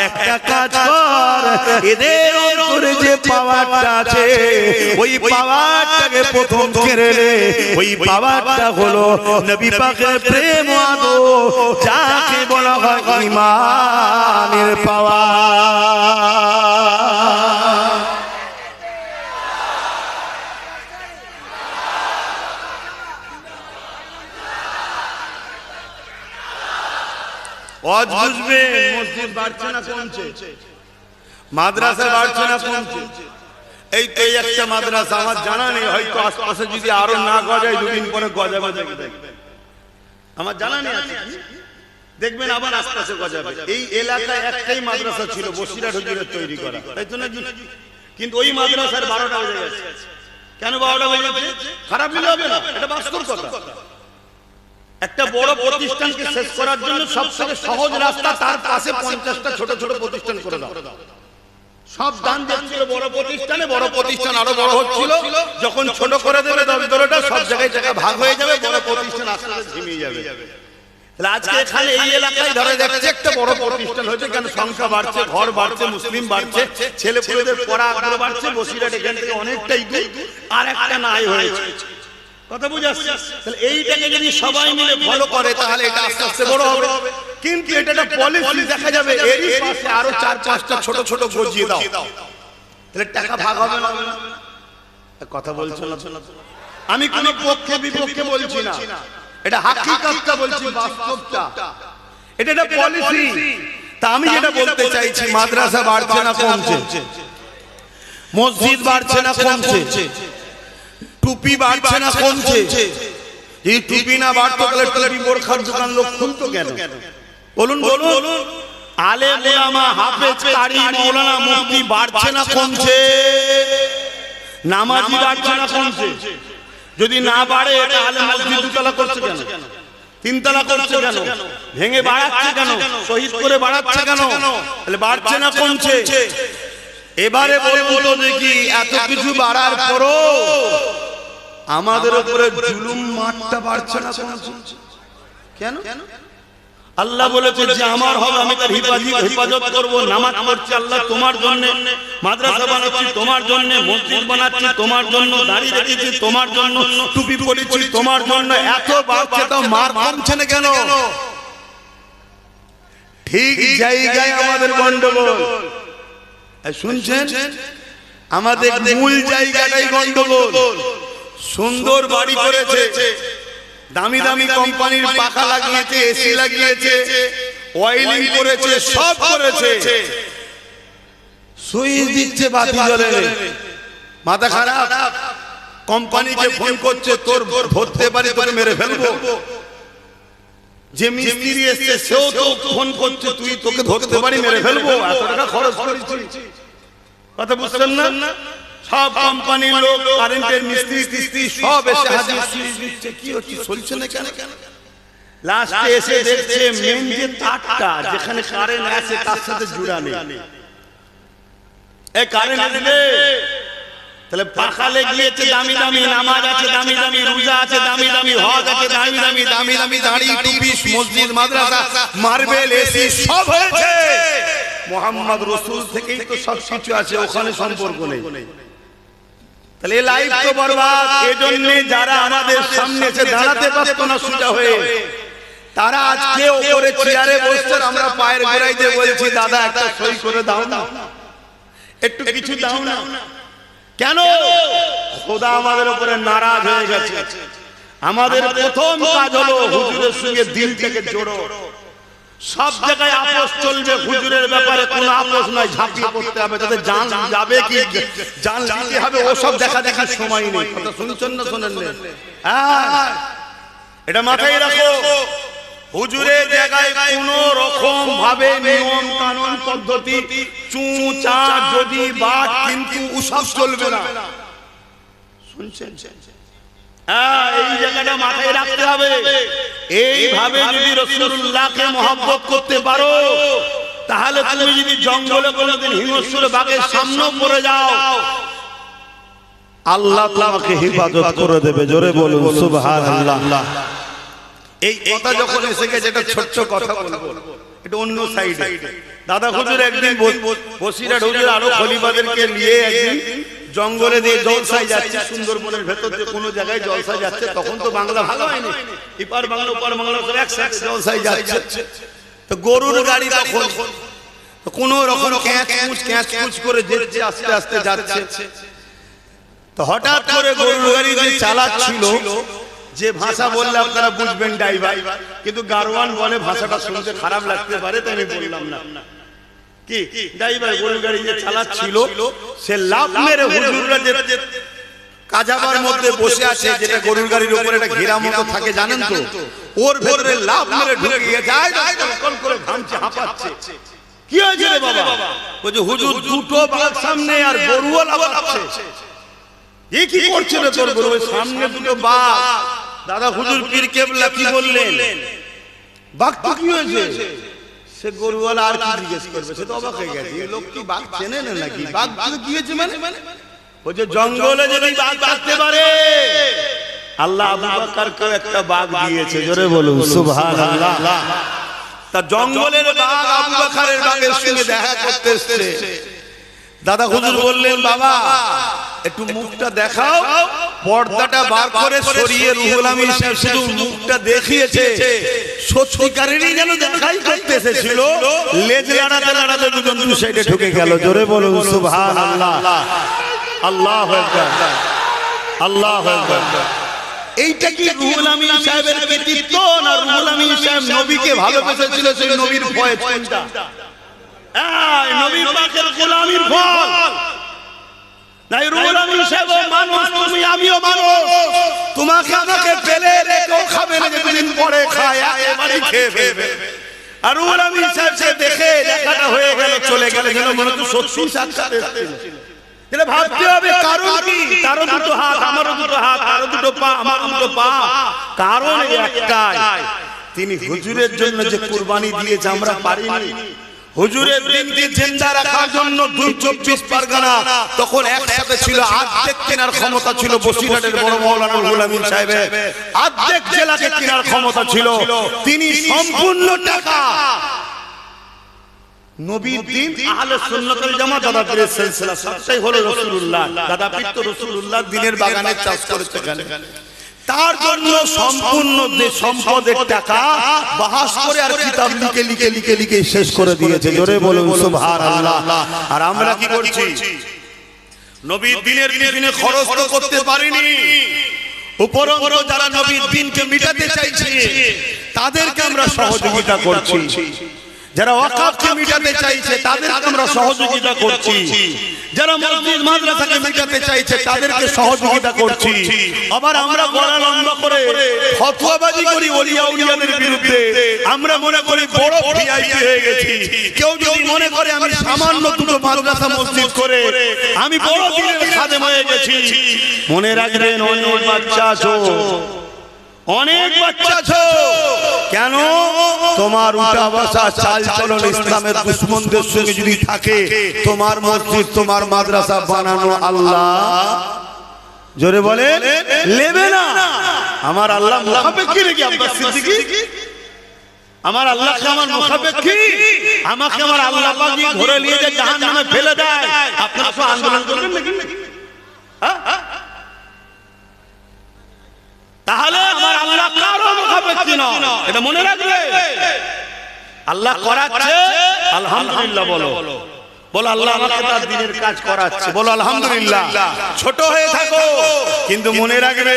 একটা কাজ কর, এদের অন্তরে যে পাওয়ারটা আছে ওই পাওয়ারটাকে প্রথম কেড়ে নে। ওই পাওয়ারটা হলো নবী পাকের প্রেম ও আদর, যাকে বলা হয় ঈমানের পাওয়ার। আজ বুঝবেন মসজিদ বাড়ছে না কমছে, মাদ্রাসা বাড়ছে না কমছে। এই তো একটা মাদ্রাসা আমার জানা নেই, হয়তো আশপাশে যদি আরো না গজায় দুদিন পরে গজাবে, আমার জানা নেই আছে, দেখবেন আবার আশপাশে গজাবে। এই এলাকায় একটাই মাদ্রাসা ছিল বসিরহাট হুজুরের তৈরি করা, তাই তো নাকি? কিন্তু ওই মাদ্রাসার 12টা বেজে গেছে। কেন 12টা বেজে গেছে? খারাপ দিলে হবে না, এটা বাস্তব কথা। একটা বড় প্রতিষ্ঠানকে শেষ করার জন্য সবথেকে সহজ রাস্তা তার পাশে 50টা ছোট ছোট প্রতিষ্ঠান করে দাও। সব দান দিচ্ছিল বড় প্রতিষ্ঠানে, বড় প্রতিষ্ঠান আরো বড় হচ্ছিল। যখন ছোট করে দেবে 10-12টা সব জায়গায় জায়গা ভাগ হয়ে যাবে, বড় প্রতিষ্ঠান আস্তে আস্তে ঝিমিয়ে যাবে। আজকে এখানে এই এলাকায় ধরে দেখছে একটা বড় প্রতিষ্ঠান হয়েছে, কেন সংখ্যা বাড়ছে, ঘর বাড়ছে, মুসলিম বাড়ছে, ছেলে পুলেদের পড়া আগ্রহ বাড়ছে। বসিরহাট এখান থেকে অনেকটাই দূর, আর একটা নাই হয়েছে। কথা বুঝে আসছে? তাহলে এইটাকে যদি সবাই মিলে ফলো করে তাহলে এটা আস্তে আস্তে বড় হবে। কিন্তু এটা একটা পলিসি, দেখা যাবে এরই পাশে আরো 4-5টা ছোট ছোট গজিয়ে দাও, তাহলে টাকা ভাগ হবে না? কথা বলছো না? আমি কোনো পক্ষে বিপক্ষে বলছি না, এটা হাকিকতটা বলছি, বাস্তবটা। এটা একটা পলিসি। তা আমি যেটা বলতে চাইছি, মাদ্রাসা বাড়ছে না কমছে, মসজিদ বাড়ছে না কমছে, টুপি বাড়ছে না কমছে। এই টুপি না বাড়তো তাহলে টুপি বোরখার দোকান লোক খুলতো কেন? বলুন বলুন। আলেম ওলামা হাফেজ কারি মাওলানা মুফতি বাড়ছে না কমছে? নামাজি বাড়ছে না কমছে? যদি না বাড়ে তাহলে মসজিদ 2তলা করছে কেন, 3তলা করছে কেন, ভেঙে বাড়াচ্ছে কেন, শহীদ করে বাড়াচ্ছে কেন? তাহলে বাড়ছে না কমছে? এবারে বলবো দেখি, এত কিছু বাড়ার পরও আমাদের উপরে জুলুম মারটা বাড়ছে না কমছে কেন? আল্লাহ বলেছে যে আমার হবে আমি তার হেফাজত করব। নামাজ পড়ছি আল্লাহ তোমার জন্য, মাদ্রাসা বানাচ্ছি তোমার জন্য, মসজিদ বানাচ্ছি তোমার জন্য, দাড়ি রেখেছি তোমার জন্য, টুপি পরেছি তোমার জন্য। এত বাড়ছে তো মার কমছে না কেন? ঠিক জায়গায় আমাদের গন্ডগোল। শুনছেন, আমাদের মূল জায়গাটাই গন্ডগোল। সুন্দর বাড়ি করেছে, দামি দামি কোম্পানির পাখা লাগিয়েছে, এসি লাগিয়েছে, ওয়েলিং করেছে, সব করেছে, সুইচ দিচ্ছে বাতি জ্বলে, মাথা খারাপ। কোম্পানিকে ফোন করছে তোর ধরতে পারি তোকে মেরে ফেলবো। যে মিস্ত্রি এসছে সেও তো ফোন করছে তুই তোকে ধরতে পারি মেরে ফেলবো, এত টাকা খরচ করেছি। কথা বুঝছেন না? সব কোম্পানির লোক, কারেন্টের মিস্ত্রি টিস্ত্রি সব এসে হাজির, সুইচ দিচ্ছে। কি হচ্ছে, চলছে না কেন? লাস্টে এসে দেখছে মেন যে তারটা যেখানে কারেন্ট আছে তার সাথে জুড়া নেই। এই কারেন্ট দিলে তাহলে পাখা লেগিয়েছে দামি দামি, নামাজ আছে দামি দামি, রোজা আছে দামি দামি, হজ আছে দামি দামি, দামি দামি দাড়ি টুপি, মসজিদ মাদ্রাসা, মার্বেল, এসি সব হয়েছে। মুহাম্মদ রাসূল থেকেই তো সব কিছু আছে, ওখানে সম্পর্ক নেই। তাহলে এই লাইফ তো বরবাদ। এজন্য যারা আমাদের সামনে এসে দাঁড়াতে পারতো না সোজা হয়ে, তারা আজকে উপরে চেয়ারে বসছে, আমরা পায়ের গোড়ায় দিয়ে বলছি দাদা একটা সই করে দাও না, একটু কিছু দাও না। কেন? খোদা আমাদের উপরে নারাজ হয়ে গেছে। আমাদের প্রথম কাজ হলো হুজুরের সঙ্গে দিল থেকে জোড়ো। সব জায়গায় আপোষ চলবে, হুজুরের ব্যাপারে কোনো আপোষ নাই, ঝাঁপিয়ে পড়তে হবে। তাদের জান যাবে কি জান দিতে হবে ওসব দেখা দেখার সময় নেই। কথা শুনছেন না শোনেন না? এটা মাথায় রাখো। হুজুরের জায়গায় কোন রকম ভাবে নিয়ম কানুন পদ্ধতি চুচা যদি বাদ কিন্তু ওসব চলবে না। শুনছেন? এই জায়গাটা মাথায় রাখতে হবে। এইভাবে যদি রাসূলুল্লাহকে মহব্বত করতে পারো, তাহলে তুমি যদি জঙ্গলে কোনোদিন হিংস্র বাঘের সামনে পড়ে যাও, আল্লাহ তোমাকে হেফাজত করে দেবে। জোরে বলুন সুবহানাল্লাহ। এই কথা যখন এসে গেছে, এটা ছোট্ট কথা বলবো, এটা অন্য সাইডে। দাদা হুজুর একদিন বসিরহাট হুজুর আরো খলিফাদেরকে নিয়ে একদিন জঙ্গলে দিয়ে জলসায় যাচ্ছে, সুন্দরবনের ভেতর যে কোনো জায়গায় জলসায় যাচ্ছে। তখন তো বাংলা ভালো হয়নি, এপার বাংলা ওপার বাংলা সব একসাথে জলসায় যাচ্ছে। তো গরুর গাড়ি তখন কোন রকম ক্যাঁচ করে যেতে আস্তে আস্তে যাচ্ছে। তো হঠাৎ করে গরুর গাড়ি যে চালাচ্ছিল, যে ভাষা বললে আপনারা বুঝবেন ড্রাইভার, কিন্তু গারওয়ান বলে ভাষাটা শুনতে খারাপ লাগতে পারে, তাই আমি বললাম না। কি ড্রাইভার গরুর গাড়ি যে চালাচ্ছিল, সে লাফ মেরে হুজুররা যে কাজাবার মধ্যে বসে আছে, যেটা গরুর গাড়ির উপরে একটা ঘেরা মতো থাকে জানেন তো, ওর ভেতরে লাফ মেরে ঢুকে গিয়ে যায়, কল করে ঘামছে, হাঁপাচ্ছে। কি হয়েছে রে বাবা? বলছে হুজুর দুটো বাঘ সামনে আর গরুও লাফাচ্ছে। এই কি করছে রে তোর গরু? সামনে দুটো বাঘ। দাদা হুজুর পীর কেবলা কি বললেন? বাঘ তো কি হয়েছে? সে গরুওয়ালা আর কি জিজ্ঞেস করবে? সে তো অবাক হয়ে গেছে, এই লোক কি বাঘ চেনে না নাকি? বাঘ কি হয়েছে মানে? বলছে জঙ্গলে যদি বাঘ থাকতে পারে, আল্লাহ আবু বকরকে একটা বাঘ দিয়েছে। জোরে বলুন সুবহানাল্লাহ। তা জঙ্গলের বাঘ আবু বকরের বাঘের সঙ্গে দেখা করতে এসেছে। দাদা হুজুর বললেন বাবা একটু মুখটা দেখাও। পর্দাটা বার করে সরিয়ে রুহুল আমিন সাহেব শুধু মুখটা দেখিয়েছে, সত্যিকারেরই যেন দেখাই করতে এসেছিল। লেজ লাড়াতে লাড়াতে দুজন দু সাইডে ঢুকে গেল। জোরে বলুন সুবহানাল্লাহ। আল্লাহু আকবার, আল্লাহু আকবার। এইটা কি রুহুল আমিন সাহেবের কৃতিত্ব, না রুহুল আমিন সাহেব নবীকে ভালোবেসেছিল, সেই নবীর ফয়েজ কোনটা? এই নবী পাকের গোলামির ফল। নাই রুহুল আমিন সাহেব মানুষ, তুমি আমিও মানুষ। তোমাকে আমাকে পেলে রেখো খাবে না, যেদিন পরে খায় একেবারে খেয়ে ফেলবে। আর রুহুল আমিন সাহেব সে দেখে দেখাটা হয়ে গেল, চলে গেল, যেন মনে তো সত্যি সাক্ষাৎ এসেছিল। এটা ভাবতে হবে কারণ কি? তারও দুটো হাত, আমারও দুটো হাত, তারও দুটো পা, আমারও দুটো পা। কারণ একটাই, তিনি হুজুরের জন্য যে কুরবানি দিয়েছে আমরা পারিনি। হুজুরের দিনকে জিন্দা রাখার জন্য ২৪ পরগনা তখন একসাথে ছিল, অর্ধেক কেনার ক্ষমতা ছিল বসিরহাটের বড় মাওলানা গোলামী সাহেবের, অর্ধেক জেলাকে কেনার ক্ষমতা ছিল। তিনি সম্পূর্ণ টাকা নবীর দিন, আহলে সুন্নাত ওয়াল জামাত, দাদা পীরের সিলসিলা সবটাই হলো রাসূলুল্লাহ। দাদা পীর তো রাসূলুল্লাহ দিনের বাগানে চাষ করেছে, তার জন্য সম্পূর্ণ সম্পদের টাকা বাহাস করে আর কিতাব লিখে লিখে লিখে লিখে শেষ করে দিয়েছে। জোরে বলুন সুবহানাল্লাহ। আর আমরা কি করছি? নবীর দিনের পিছনে খরচ তো করতে পারিনি, উপরন্তু যারা নবীর দিনকে মিটাতে চাইছে তাদেরকে আমরা সহযোগিতা করছি, যারা ওয়াকাফকে মিটাতে চাইছে তাদেরকে আমরা সহযোগিতা করছি, যারা মসজিদ মাদ্রাসাকে মিটাতে চাইছে তাদেরকে সহযোগিতা করছি। আবার আমরা গলা লম্বা করে ফতোয়াবাজি করি ওলিয়া উলিয়াদের বিরুদ্ধে, আমরা মনে করি বড় ভিআইপি হয়ে গেছি। কেউ যদি মনে করে আমি সামান্য দুটো মাদ্রাসা মসজিদ করে আমি বড় দিনের খাদেম হয়ে গেছি, মনে রাখবেন অনেক বাচ্চা আছো, অনেক বাচ্চা আছো। কেন? তোমার উঠা বসা চাল চলন ইসলামের দুশমনদের সঙ্গে যদি থাকে, তোমার মসজিদ তোমার মাদ্রাসা বানানো আল্লাহ, জোরে বলে, নেবে না। আমার আল্লাহ মুখাপেক্ষী নাকি আব্বাস সিদ্দিকী? আমার আল্লাহ কি আমার মুখাপেক্ষী? আমাকে আমার আল্লাহ পাক ধরে নিয়ে যে জাহান্নামে ফেলে দেয়, আপনারা তো আন্দোলন করবেন নাকি? হ্যাঁ, তাহলে আমার আল্লাহ কারো মুখাপেক্ষী নয়, এটা মনে রাখবে। আল্লাহ করাচ্ছে, আলহামদুলিল্লাহ বলো, বলো আল্লাহ আমাকে তার দিনের কাজ করাচ্ছে, বলো আলহামদুলিল্লাহ। ছোট হয়ে থাকো কিন্তু মনে রাখবে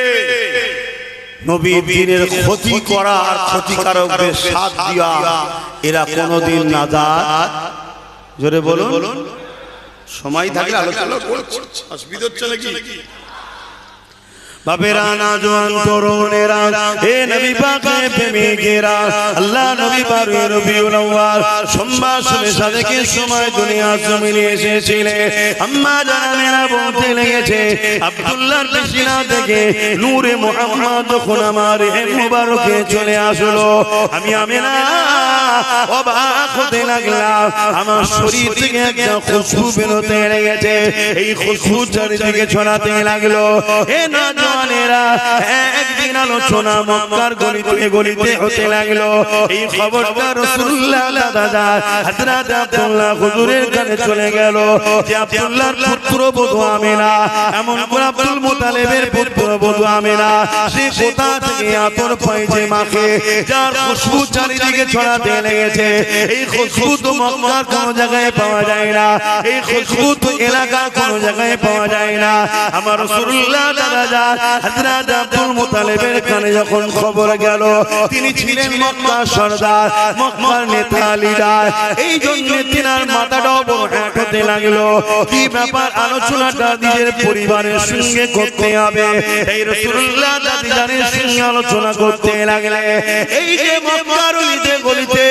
নবীর দিনের ক্ষতি করা আর ক্ষতিকারকদের সাথ দিয়া এরা কোনোদিন নাজাত, জোরে বলুন। সময় থাকলে আলোচনা করছি, অসুবিধা হচ্ছে নাকি? বাবেরা না জওয়ান তরুণেরা, হে নবী পাকের প্রেমিকেরা, আল্লাহ নবী পাকের রবিউল আউয়াল সোমবার শুনে সাদেকের সময় দুনিয়ার জমিনে এসেছিলেন। আম্মা জানেরা বলতে লেগেছে, আব্দুল্লাহর পেশিনা থেকে নূরে মুহাম্মদ যখন আমার হে মুবারকে চলে আসলো, আমি আমিনা অবাক হতে লাগলাম। আমার শরীর থেকে একটা খুশবু বেরোতে লেগেছে, এই খুশবু চারিদিকে ছড়াতে লাগলো। হে না একদিন আলোচনা মক্কার গলিতে গলিতে হতে লাগলো। এই খবরটা রাসূলুল্লাহ দাদা হযরত আব্দুল্লাহ হুজুরের কানে চলে গেল যে আব্দুল্লাহর পুত্রবধূ আমিনা, এমন করে আব্দুল মুতালিবের পুত্রবধূ আমিনা, সে কোথা থেকে আতর পাইছে মাখে, যার খুশবু চারিদিকে ছড়াতে লেগেছে। এই খুশবু তো মক্কার কোনো জায়গায় পাওয়া যায় না, এই খুশবু তো এলাকার কোনো জায়গায় পাওয়া যায় না। আমার রাসূলুল্লাহ দাদা হযরত আব্দুল মুতালিবের কানে যখন খবর গেল, তিনি ছিলেন মক্কার সরদার, মক্কার নেতা লিডার, এই জন্য তিনার মাথাটা বড় হ্যাট হতে লাগলো। কি ব্যাপার? আলোচনাটা নিজের পরিবারের সঙ্গে করতে হবে। এই রাসূলুল্লাহ দাদিজানের সঙ্গে আলোচনা করতে লাগলে, এই যে মক্কার গলিতে গলিতে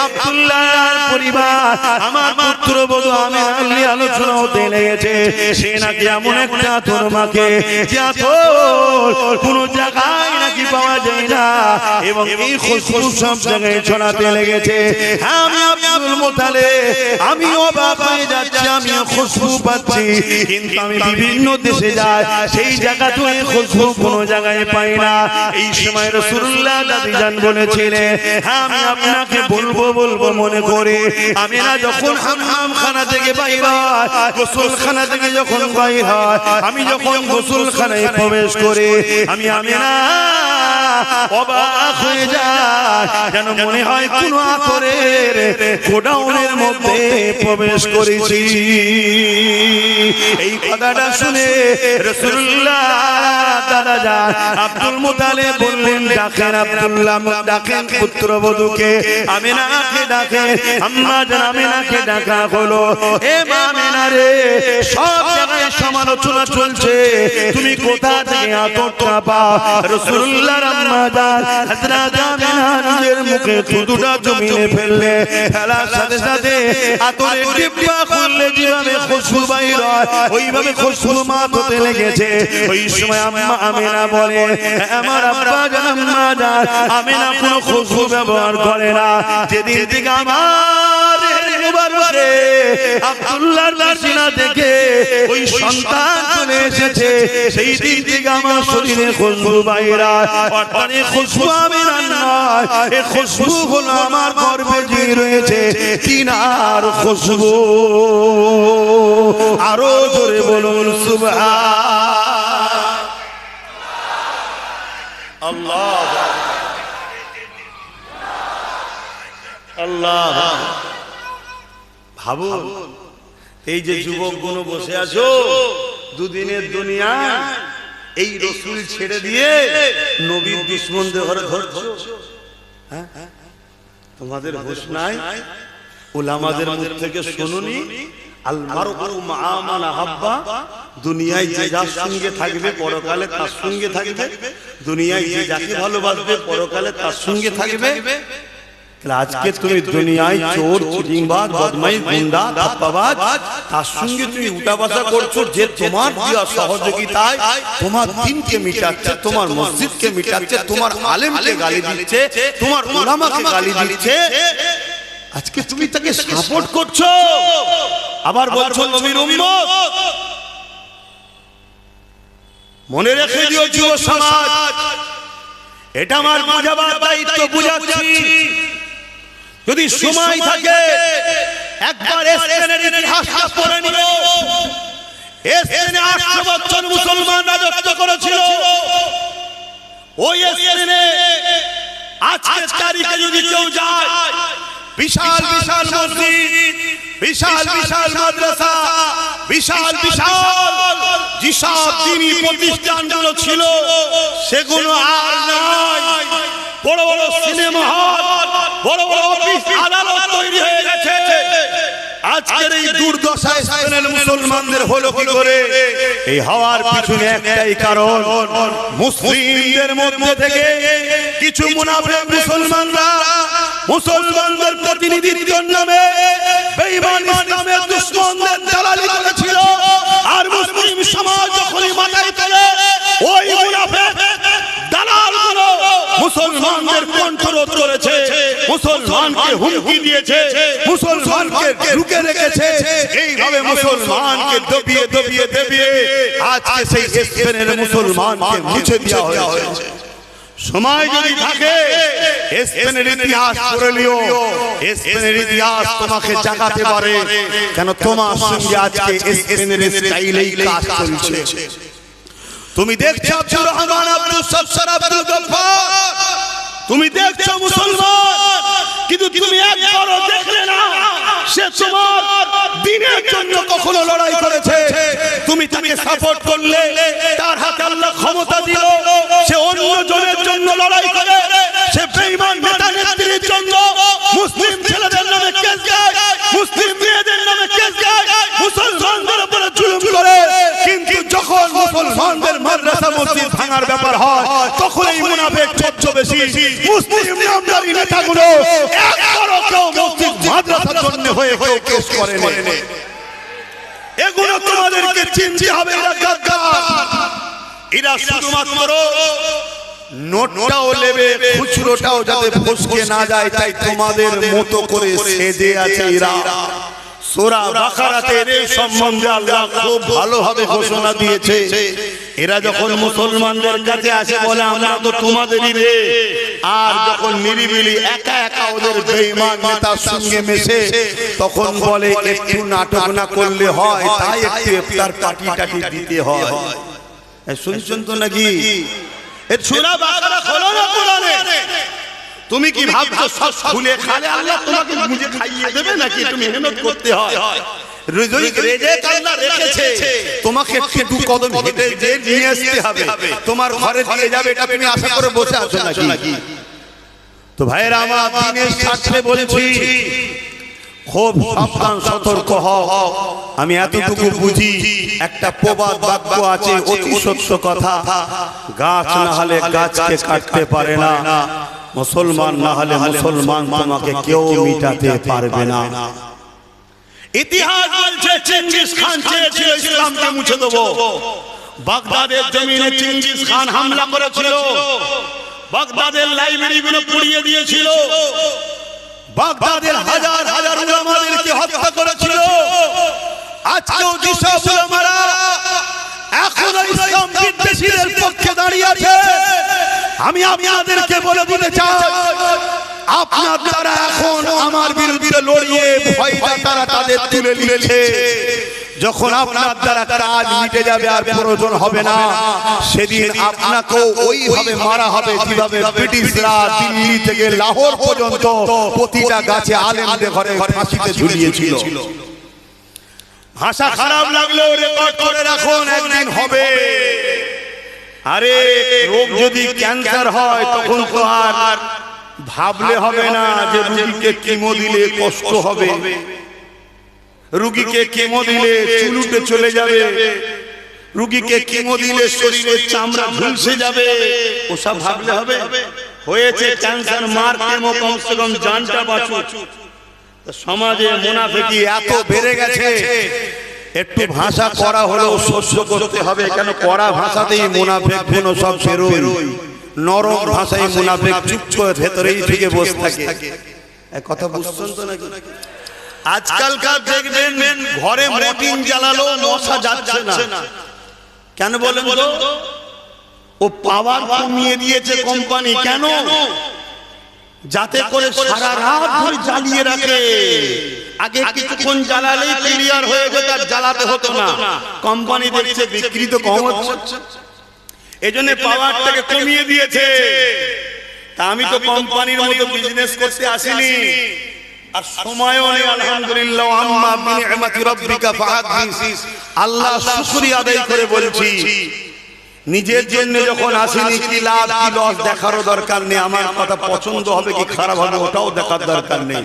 আব্দুল্লাহর পরিবার, আমার পুত্রবধূ আমিনা নিয়ে আলোচনা হতে লেগেছে। সে নাকি এমন একটা তোর মাকে যা কোন জায়গায় নাকি পাওয়া যায় না, এবং এই খুশবু সব জায়গায় ছড়াতে লেগেছে। আমি আব্দুল মুতালিব, আমি অবাক হয়ে যাচ্ছি, আমি খুশবু পাচ্ছি, কিন্তু আমি বিভিন্ন দেশে যাই, সেই জায়গাতে এই খুশবু কোনো জায়গায় পাই না। এই সময় রাসূলুল্লাহ দাদিজান বলেছিলেন, আমি আপনাকে বলবো বলবো মনে করে আমিনা যখন হাম্মামখানা থেকে বাইর হয়, গোসলখানা থেকে যখন বাইর হয়, আমি যখন গোসলখানায় প্রবেশ করে আমি আমিনা অবাক হয়ে যায়, যেন মনে হয় কোন আতরের গোডাউনের মধ্যে প্রবেশ করেছি। এই কথাটা শুনে রাসূলুল্লাহ দাদাজান আব্দুল মুতালিব বললেন, ডাকেন আব্দুল্লাহ, ডাকেন পুত্রবধূকে, আমিনাকে ডাকেন। আম্মা জান আমিনাকে ডাকা হলো। এ মা আমিনা রে, সব জায়গায় সমালোচনা চলছে, তুমি কোথা থেকে আতরটা পাও? রাসূলুল্লাহর আম্মা জান হযরত আমিনা নিজের মুখে থুতুটা জমিয়ে ফেললে, ফেলার সাথে সাথে আতরের ডিব্বা খুললে যেভাবে খুশবু বাইর হয়, ওইভাবে খুশবু মাথাতে লেগেছে। ওই সময় আম্মা আমিনা বলে, আমার আব্বা জান আম্মা জান আমিনা কোনো খুশবু ব্যবহার করে না। যেদিন থেকে আমার করে আব্দুল্লাহর বাসিনা দেখে ওই সন্তান চলে এসেছে। সেই দিন থেকে আমার শরীরে খুশবু বাইরা, অর্থাৎ এই খুশবু আমি নয়, এই খুশবু হলো আমার গর্ভে যে রয়েছে তিনার খুশবু। আরো জোরে বলুন সুবহান আল্লাহ আল্লাহ। ভাবুন, এই যে যুবক গুলো বসে আছো দুদিনের দুনিয়া, এই রসুল ছেড়ে দিয়ে নবীর দুশ্মনদের ঘরে ধরছো। তোমাদের হোশ নাই? উলামাদের মুখ থেকে শুনুনি, আল মারউ মা মান আহাব্বা, দুনিয়ায় যে যার সঙ্গে থাকবে পরকালে তার সঙ্গে থাকবে, দুনিয়ায় যে যাকে ভালোবাসবে পরকালে তার সঙ্গে থাকবে। আজকে তুমি দুনিয়ায় চোর, চিটিংবাজ, বদমাইশ, গুন্ডা, ধাপ্পাবাজ, তার সঙ্গে তুমি উঠাবসা করছো যে তোমার দেওয়া সহযোগিতায় তোমার দিনকে মিটাচ্ছে, তোমার মসজিদকে মিটাচ্ছে, তোমার আলেমকে গালি দিচ্ছে, তোমার উলামাকে গালি দিচ্ছে। আজকে তুমি তাকে সাপোর্ট করছো, আবার বলছো নবীর উম্মত। মনে রেখে দিও যুব সমাজ, এটা আমার বুঝাবার দায়িত্ব, বুঝাচ্ছি। যদি সময় থাকে একবার স্পেনের ইতিহাসটা পড়ে নিও। স্পেনে 800 বছর মুসলমান রাজত্ব করেছিল। ওই স্পেনে আজকের তারিখে যদি কেউ যায়, বিশাল বিশাল মসজিদ, বিশাল বিশাল মাদ্রাসা, বিশাল বিশাল যেসব দ্বীনি প্রতিষ্ঠানগুলো ছিল সেগুলো আর নাই। বড় বড় সিনেমা হল, বড় বড় অফিস আদালত তৈরি হয়ে গেছে। আজকের এই দুর্দশা স্পেনের মুসলমানদের হলো কি করে? এই হওয়ার পিছনে একটাই কারণ, মুসলিমদের মধ্যে থেকে কিছু মুনাফিক মুসলমানরা মুসলমানদের প্রতিনিধিত্বের নামে বেঈমান ইসলামের দুশমনদের দালালি করেছিল। আর মুসলিম সমাজ যখনই মাথায় তোলে, ওই মুনাফিক দালালগুলো মুসলমানদের কণ্ঠরোধ করেছে, মুসলমানকে হুমকি দিয়েছে, মুসলমানকে ঢুকে রেখেছে। এইভাবে মুসলমানকে দবিয়ে দবিয়ে দবিয়ে আজকে সেই স্পেনের মুসলমানকে মুছে দেওয়া হয়েছে। সময় যদি থাকে স্পেনের ইতিহাস পড়ে নিও। স্পেনের ইতিহাস তোমাকে জাগাতে পারে, কেন তোমার সঙ্গে আজকে স্পেনের স্টাইলেই কাজ চলছে। তুমি দেখছো আব্দুর রহমান, আব্দুল সত্তার, আব্দুল গফফার, তুমি দেখছো মুসলমান, কিন্তু তুমি একবারও দেখলে না সে তোমার দ্বীনের জন্য কখনো লড়াই করেছে। তুমি তাকে সাপোর্ট করলে, তার হাতে আল্লাহ ক্ষমতা দিল, সে অন্য জনের জন্য লড়াই করে, সে বেঈমান নেতা নেত্রীর জন্য মুসলিম ছেলেদের নামে কেস গায়, মুসলিম মেয়েদের নামে কেস গায়, মুসলমানদের উপরে জুলুম করে। কিন্তু যখন মুসলমানদের মাদ্রাসা মসজিদ ভাঙার ব্যাপার হয়, তখন এই মুনাফিক ছদ্মবেশী মুসলিম নামধারী নেতাগুলো একবারও কেউ মসজিদ মাদ্রাসার জন্য হয়ে কেস করে না। এগুলো তোমাদেরকে চিনতে হবে, এরা গাদ্দার। এরা শুধুমাত্র নোটটাও নেবে, খুচরোটাও যাতে ফসকে না যায়, তাই তোমাদের মতো করে সেজে আছে এরা। সূরা বাকারাতের এই সম্বন্ধে আল্লাহ খুব ভালোভাবে ঘোষণা দিয়েছে। এরা যখন মুসলমানদের কাছে আসে বলে আমরা তো তোমাদেরই রে, আর যখন নিরিবিলি একা একা ওদের বেঈমান নেতার সঙ্গে মেশে, তখন বলে একটু নাটক না করলে হয়, তাই একটু ইফতার পার্টি টাটি দিতে হয়। শুনছেন তো নাকি? এই সূরা বাকারা খোলো না কোরআনে। তুমি কি ভাবছো সব খুলে খালে আল্লাহ তোমাকে বুঝে খাইয়ে দেবে নাকি? তুমি মেহনত করতে হয়। রেজেক আল্লাহ রেখেছে, তোমাকে একটু কদম হেঁটে যে নিয়ে আসতে হবে, তোমার ঘরে দিয়ে যাবে, এটা তুমি আশা করে বসে আছো নাকি? তো ভাইরা আমার, দিনের স্বার্থে বলছি, খুব সাবধান সতর্ক হও। আমি এতটুকু বুঝি, একটা প্রবাদ বাক্য আছে, অতি সত্য কথা, গাছ না হলে গাছকে কাটতে পারে না, মুসলমান না হলে মুসলমান তোমাকে কেউ মিটাতে পারবে না। ইতিহাস বলছে চেঙ্গিস খান চেয়েছিল ইসলামকে মুছে দেবো। বাগদাদের জমিনে চেঙ্গিস খান হামলা করেছিল, বাগদাদের লাইব্রেরিগুলো পুড়িয়ে দিয়েছিল, বাগদাদের হাজার হাজার উলামাদেরকে হত্যা করেছিল। আজকেও যেসব উলামারা এখনো ইসলাম বিদ্বেষীদের পক্ষে দাঁড়িয়ে আছে, আমি আপনাদেরকে বলে দিতে চাই, আপনার দ্বারা এখন আমার বিরুদ্ধে লড়িয়ে ভয়টা তারা তাদের তুলে নিয়েছে। যখন আপনার দ্বারা কাজ মিটে যাবে আর প্রয়োজন হবে না, সেদিন আপনাকেও ওইভাবে মারা হবে যেভাবে ব্রিটিশরা দিল্লি থেকে লাহোর পর্যন্ত প্রতিটা গাছে আলেমদের ঘরে ফাঁসিতে ঝুলিয়েছিল। ভাষা খারাপ লাগলেও রেকর্ড করে রাখুন, একদিন হবে। আরে রোগ যদি ক্যান্সার হয় তখন তো আর ভাবলে হবে না যে রোগীকে কেমো দিলে কষ্ট হবে, রোগীকে কেমো দিলে চুল উঠে চলে যাবে, রোগীকে কেমো দিলে শরীরের চামড়া ঝুলসে যাবে, ওসব ভাবলে হবে? হয়েছে ক্যান্সার, মার কেমো, কমসে কম জানটা বাঁচুক। সমাজে মুনাফিকি এত বেড়ে গেছে, একটু ভাষা করা হলেও সহ্য করতে হবে, কেন কড়া ভাষাতেই মুনাফিক গুণ সব বেরোয়, নরম ভাষায় মুনাফিক চুপ করে ভেতরেই থেকে বসে থাকে। কথা বুঝছেন তো নাকি? আজকালকার দেখবেন ঘরে মটিন জ্বালালো মশা যাচ্ছে না, কেন বলেন তো? ও পাওয়ার কমিয়ে দিয়েছে কোম্পানি। কেন? যাতে করে সারা রাত ধরে জ্বালিয়ে রাখে। আগে কিছুক্ষণ জ্বালালেই ক্লিয়ার হয়ে যেত, আর জ্বালাতে হতো না। কোম্পানি দেখছে বিক্রি তো কম হচ্ছে, এজন্য পাওয়ারটাকে কমিয়ে দিয়েছে। তা আমি তো কোম্পানির মতো বিজনেস করতে আসিনি, আর সময়ও নেই। আলহামদুলিল্লাহ, আম্মা বিনিআমাতি রাব্বিকা ফাহাদ্দিস। আল্লাহ শুকরিয়া আদায় করে বলছি, নিজের জন্য যখন আসিনি কি লাভ কি লস দেখারও দরকার নেই, আমার কথা পছন্দ হবে কি খারাপ হবে ওটাও দেখার দরকার নেই।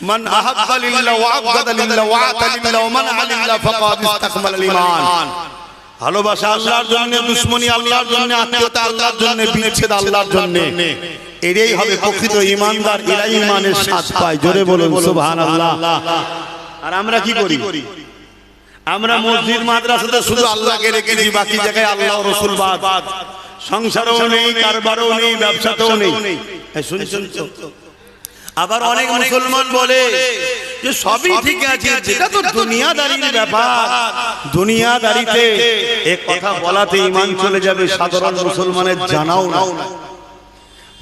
মান আহাব্বা লিল্লাহ ওয়া আবগাদা লিল্লাহ ওয়া আতা লিল্লাহ ওয়া মানআ লিল্লাহ ফাকাদ ইসতাকমালাল ঈমান। ভালোবাসা আল্লাহর জন্য, দুশমনি আল্লাহর জন্য, আত্মীয়তা আল্লাহর জন্য, বিচ্ছেদ আল্লাহর জন্য, এটাই হবে প্রকৃত ঈমানদার। এরা ঈমানের স্বাদ পায়। জোরে বলুন সুবহানাল্লাহ। আর আমরা কি করি? আমরা মসজিদ মাদ্রাসাতে শুধু আল্লাহকে রেখেছি, বাকি জায়গায় আল্লাহ রাসূল বাদ। সংসারও নেই, কারবারও নেই, ব্যবসাতেও নেই। শুনছেন তো? আবার অনেক মুসলমান বলে যে সবই ঠিক আছে, যেটা তো দুনিয়াদারির ব্যাপার। দুনিয়াদারিতে এক কথা বলাতে ঈমান চলে যাবে, সাধারণ মুসলমানের জানাও না।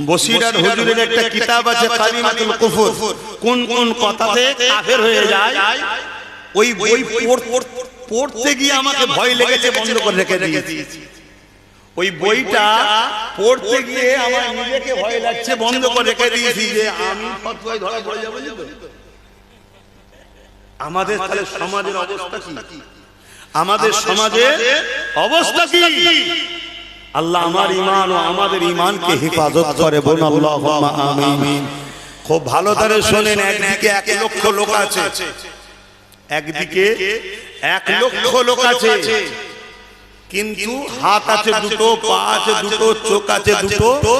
বসিরার হুজুরের একটা কিতাব আছে কালিমাতুল কুফর, কোন কোন কথাতে কাফের হয়ে যায়। ওই বই পড়তে গিয়ে আমাকে ভয় লেগেছে, বন্ধ করে রেখে দিয়েছি। ওই বইটা পড়তে গিয়ে আমার নিজেকে ভয় লাগছে, বন্ধ করে রেখে দিয়েছি, যে আমি ফতোয়ায় ধরা পড়ে যাবো। আমাদের তাহলে সমাজের অবস্থা কি? আমাদের সমাজের অবস্থা কি? আল্লাহ আমার ঈমান ও আমাদের ঈমানকে হেফাজত করে, বলুন আল্লাহুম্মা আমিন। খুব ভালো করে শুনেন, একদিকে 1 লক্ষ লোক আছে, একদিকে 1 লক্ষ লোক আছে, কিন্তু হাত আছে দুটো, পা আছে দুটো, চোখ আছে দুটো,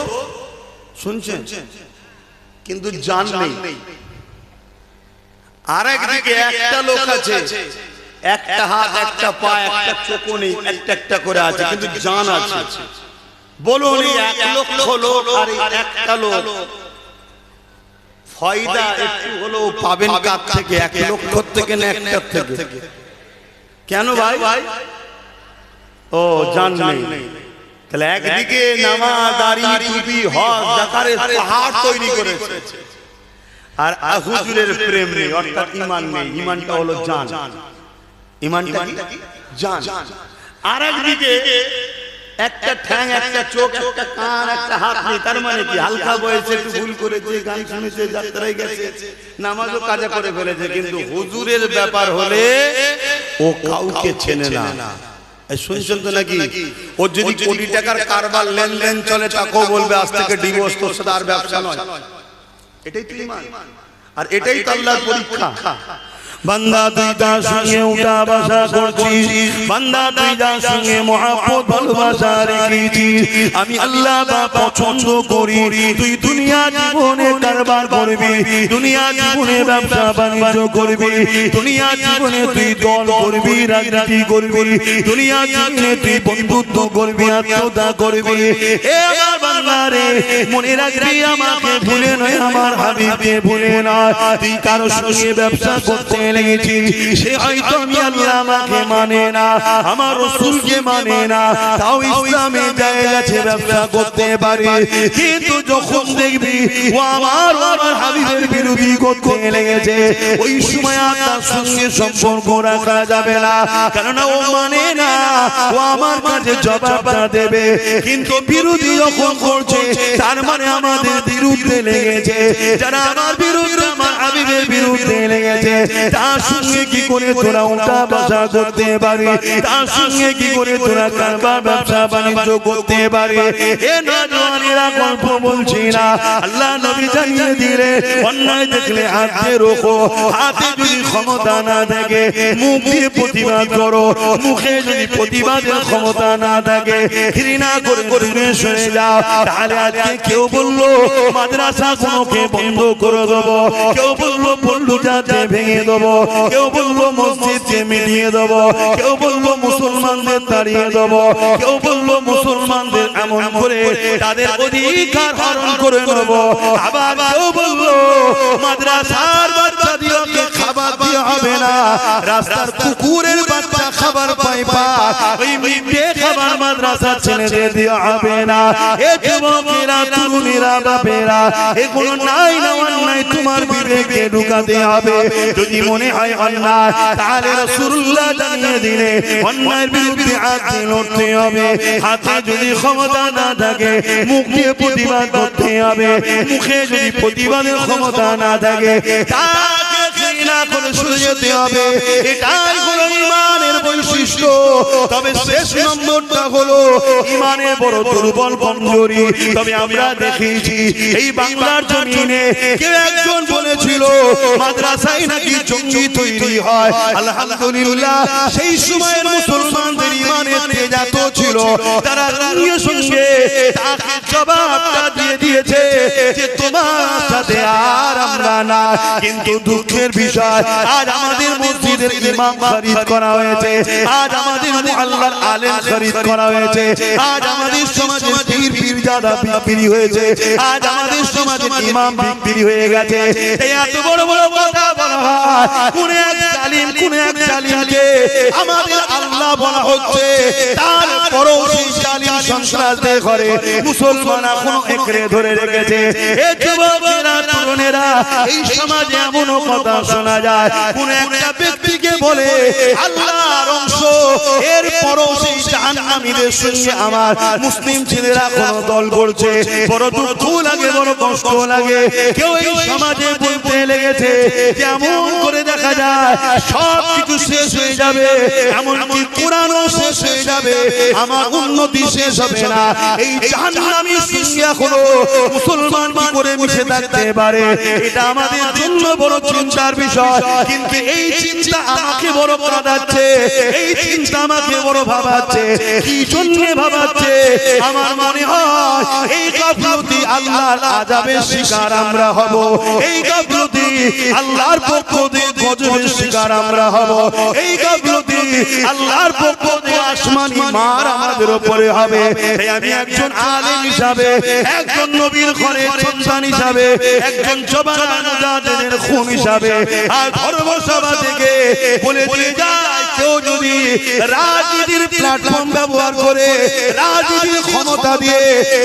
শুনছেন, কিন্তু জান নেই। আর একদিকে একটা লোক আছে, একটা হাত, একটা পা, একটা চোখ নেই, একটা একটা করে আছে, কিন্তু জান আছে। বলুন, 1 লক্ষ লোক আর একটা লোক, ফায়দা একটু হলো পাবেন কার থেকে? 1 লক্ষ থেকে না একটা থেকে? কেন ভাই? ও জান নেই। তাহলে একদিকে নামাজ, দাড়ি, টুপি, হজ, যাকাতের পাহাড় তৈরি করেছে, আর হুজুরের প্রেম নেই, অর্থাৎ ঈমান নেই। ঈমানটা হলো জান। ঈমানটা কি? জান। আর একদিকে একটা ঠ্যাং, একটা চোখ, একটা কান, একটা হাত নেই। তার মানে কি? হালকা বয়সে একটু ভুল করেছে, গান শুনেছে, যাত্রায় গেছে, নামাজও কাজা করে ফেলেছে, কিন্তু হুজুরের ব্যাপার হলে ও কাউকে চেনে না। শুনছেন তো নাকি? ওর যদি কোটি টাকার কারবার লেনদেন চলে, তাকেও বলবে আজ থেকে ডিভোর্স, তোর সাথে আর ব্যবসা নয়। এটাই তো ঈমান, আর এটাই তো আল্লাহর পরীক্ষা। বান্দা তুই তার সঙ্গে উঠা বসা করছিস, বান্দা তুই যার সঙ্গে মহব্বত ভালোবাসা রেখেছিস, আমি আল্লাহ তা পছন্দ করি। তুই দুনিয়া জীবনে কারবার করবি, দুনিয়া জীবনে ব্যবসা বাণিজ্য করবি, দুনিয়া জীবনে তুই দল করবি, রাজনীতি করবি, দুনিয়া জীবনে তুই বন্ধুত্ব করবি, আত্মীয়তা করবি। এ আমার বান্দা, বান্দা রে মনে রাখবি আমাকে ভুলে নয় আমার হাবিবকে ভুলে নয় তুই কারো সঙ্গে ব্যবসা করতে লেগেছিস সে হয়তো আমি আল্লাহ আমাকে মানে না আমার রাসূলকে মানে না তাও ইসলামে জায়গাতে ব্যবসা করতে পারে কিন্তু যখন দেখবি ও আমার হাবিবের বিরোধী করতে লেগেছে ওই সময় তার সঙ্গে সম্পর্ক রাখা যাবে না কারণ ও মানে না ও আমার কাছে জবাবটা দেবে কিন্তু বিরোধী যখন করছে তার মানে আমাদের বিরুদ্ধে লেগেছে যারা আমার বিরুদ্ধে আমার হাবিবের বিরুদ্ধে লেগেছে তার সঙ্গে কি করে তোরা উঠা বসা করতে পারি তার সঙ্গে কি করে তোরা কারবার ব্যবসা বাণিজ্য করতে পারি এ নওজওয়ানেরা গল্প বলছি না আল্লাহ নবী জানিয়ে দিলে অন্যায় দেখলে হাতে রোখো হাতে যদি ক্ষমতা না থাকে মুখ দিয়ে প্রতিবাদ করো মুখে যদি প্রতিবাদের ক্ষমতা না থাকে ঘৃণা করে করে সরে যাও তাহলে আজকে কেউ বললো মাদ্রাসা কোনোকে বন্ধ করে দেবো কেউ বললো পল্লু যাতে ভেঙে দেবো কেউ বললো মসজিদকে মিটিয়ে দেবো কেউ বললো মুসলমানদের তাড়িয়ে দেবো কেউ বললো মুসলমানদের এমন করে তাদের অধিকার হরণ করে নেবো আবার কেউ বললো মাদ্রাসার বাচ্চা দিওকে খাবার দিয়ে হবে না রাস্তার কুকুরের বাচ্চা খাবার পাইবা ওই মিটে খাবার মাদ্রাসা ছেলেদের দিয়ে হবে না এ যুবকেরা তরুণীরা বাপেরা এগুলো নাই না অন্যায় তোমার বিবেকে ঢুকাতে হবে যদি মনে হয় অন্যায় তাহলে রাসূলুল্লাহ জানিয়ে দিলে অন্যায়ের বিরুদ্ধে হাতে লড়তে হবে হাতে যদি ক্ষমতা না থাকে মুখ দিয়ে প্রতিবাদ করতে হবে মুখে যদি প্রতিবাদের ক্ষমতা না থাকে তাকে ঘৃণা করে সরে যেতে হবে এটাই হলো ঈমানের বৈশিষ্ট্য তবে শেষ নম্বরটা হলো ঈমানের বড় দুর্বল কমজোরি তবে আমরা দেখেছি এই বাংলার জমিনে কেউ একজন বলেছিল মাদ্রাসায় নাকি জঙ্গি তৈরি হয় আলহামদুলিল্লাহ সেই সময়ের মুসলমানদের ঈমানের তেজ এত ছিল তারা সঙ্গে সঙ্গে তাকে জবাবটা দিয়ে দিয়েছে যে তোমার সাথে আর আমরা না কিন্তু দুঃখের বিষয় আজ আমাদের মসজিদের ইমাম খরিদ করা হয়েছে আজ আমাদের মুআল্লার আলেম খরিদ করা হয়েছে আজ আমাদের সমাজে পীর পীরজাদা বিক্রি হয়েছে আজ আমাদের সমাজে ইমাম বিক্রি হয়ে গেছে এই এত বড় বড় কথা বলা হয় কোন এক জালিমকে আমাদের আল্লাহ বলা হচ্ছে তার পরোশী জালিম সন্ত্রাসদের ঘরে মুসলমান এখনো একরে ধরে রেখেছে এই যুবকেরা তরুণেরা এই সমাজে এমন কথা শোনা যায় কোন একটা ব্যক্তিকে বলে আল্লাহর অংশ এর পরোশী জাহান্নামীদের সঙ্গে আমার মুসলিম ছেলেরা কোন দল করছে বড় দুঃখ লাগে বড় কষ্ট লাগে কেউ এই সমাজে বলতে লেগেছে কেমন করে দেখা যায় সব কিছু শেষ হয়ে যাবে এমনকি কোরআনও শেষ হয়ে যাবে আমার উন্নতি শেষ হবে না এই জাহান্নামী সঙ্গে এখনো মুসলমান কি করে মিশে থাকতে পারে এটা আমাদের জন্য বড় চিন্তার বিষয় কিন্তু এই চিন্তা আমাকে বড় কাঁদাচ্ছে এই চিন্তা আমাকে বড় ভাবাচ্ছে কি জন্য ভাবাচ্ছে আমার মনে হয় এই গাফলতি আল্লাহর আযাবের শিকার আমরা হব এই গাফলতি আল্লাহর পক্ষ থেকে গজবের শিকার আমরা হব এই গাফলতি আল্লাহর পক্ষ থেকে আসমানি মার আমাদের উপরে হবে তাই আমি একজন আলেম হিসাবে একজন নবীর ঘরের সন্তান হিসাবে একজন জবান মুজাহিদের খুন হিসাবে আর ধর্মসভা থেকে বলে দিয়ে যায় কেউ যদি রাজনীতির প্ল্যাটফর্ম ব্যবহার করে রাজনীতির ক্ষমতা দিয়ে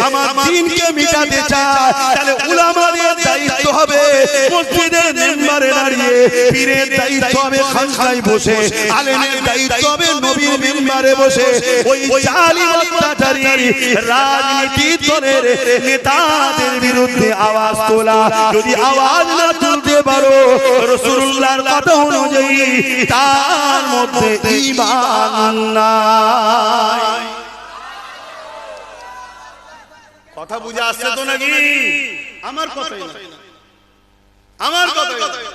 আমার দ্বীনকে মিটাতে চায় তাহলে উলামাদের দায়িত্ব হবে মসজিদের মেম্বারে দাঁড়িয়ে পীরের দায়িত্ব হবে খানকায় বসে আলেমের দায়িত্ব হবে নবীর মেম্বারে বসে ওই জালিম অত্যাচারী রাজনীতি দলের নেতাদের বিরুদ্ধে আওয়াজ তোলা যদি আওয়াজ না তুলতে পারো রাসূলুল্লাহর কথা অনুযায়ী তার মধ্যে ঈমান নাই কথা বুঝে আসছে তো নাকি আমার কথাই না আমার কথাই না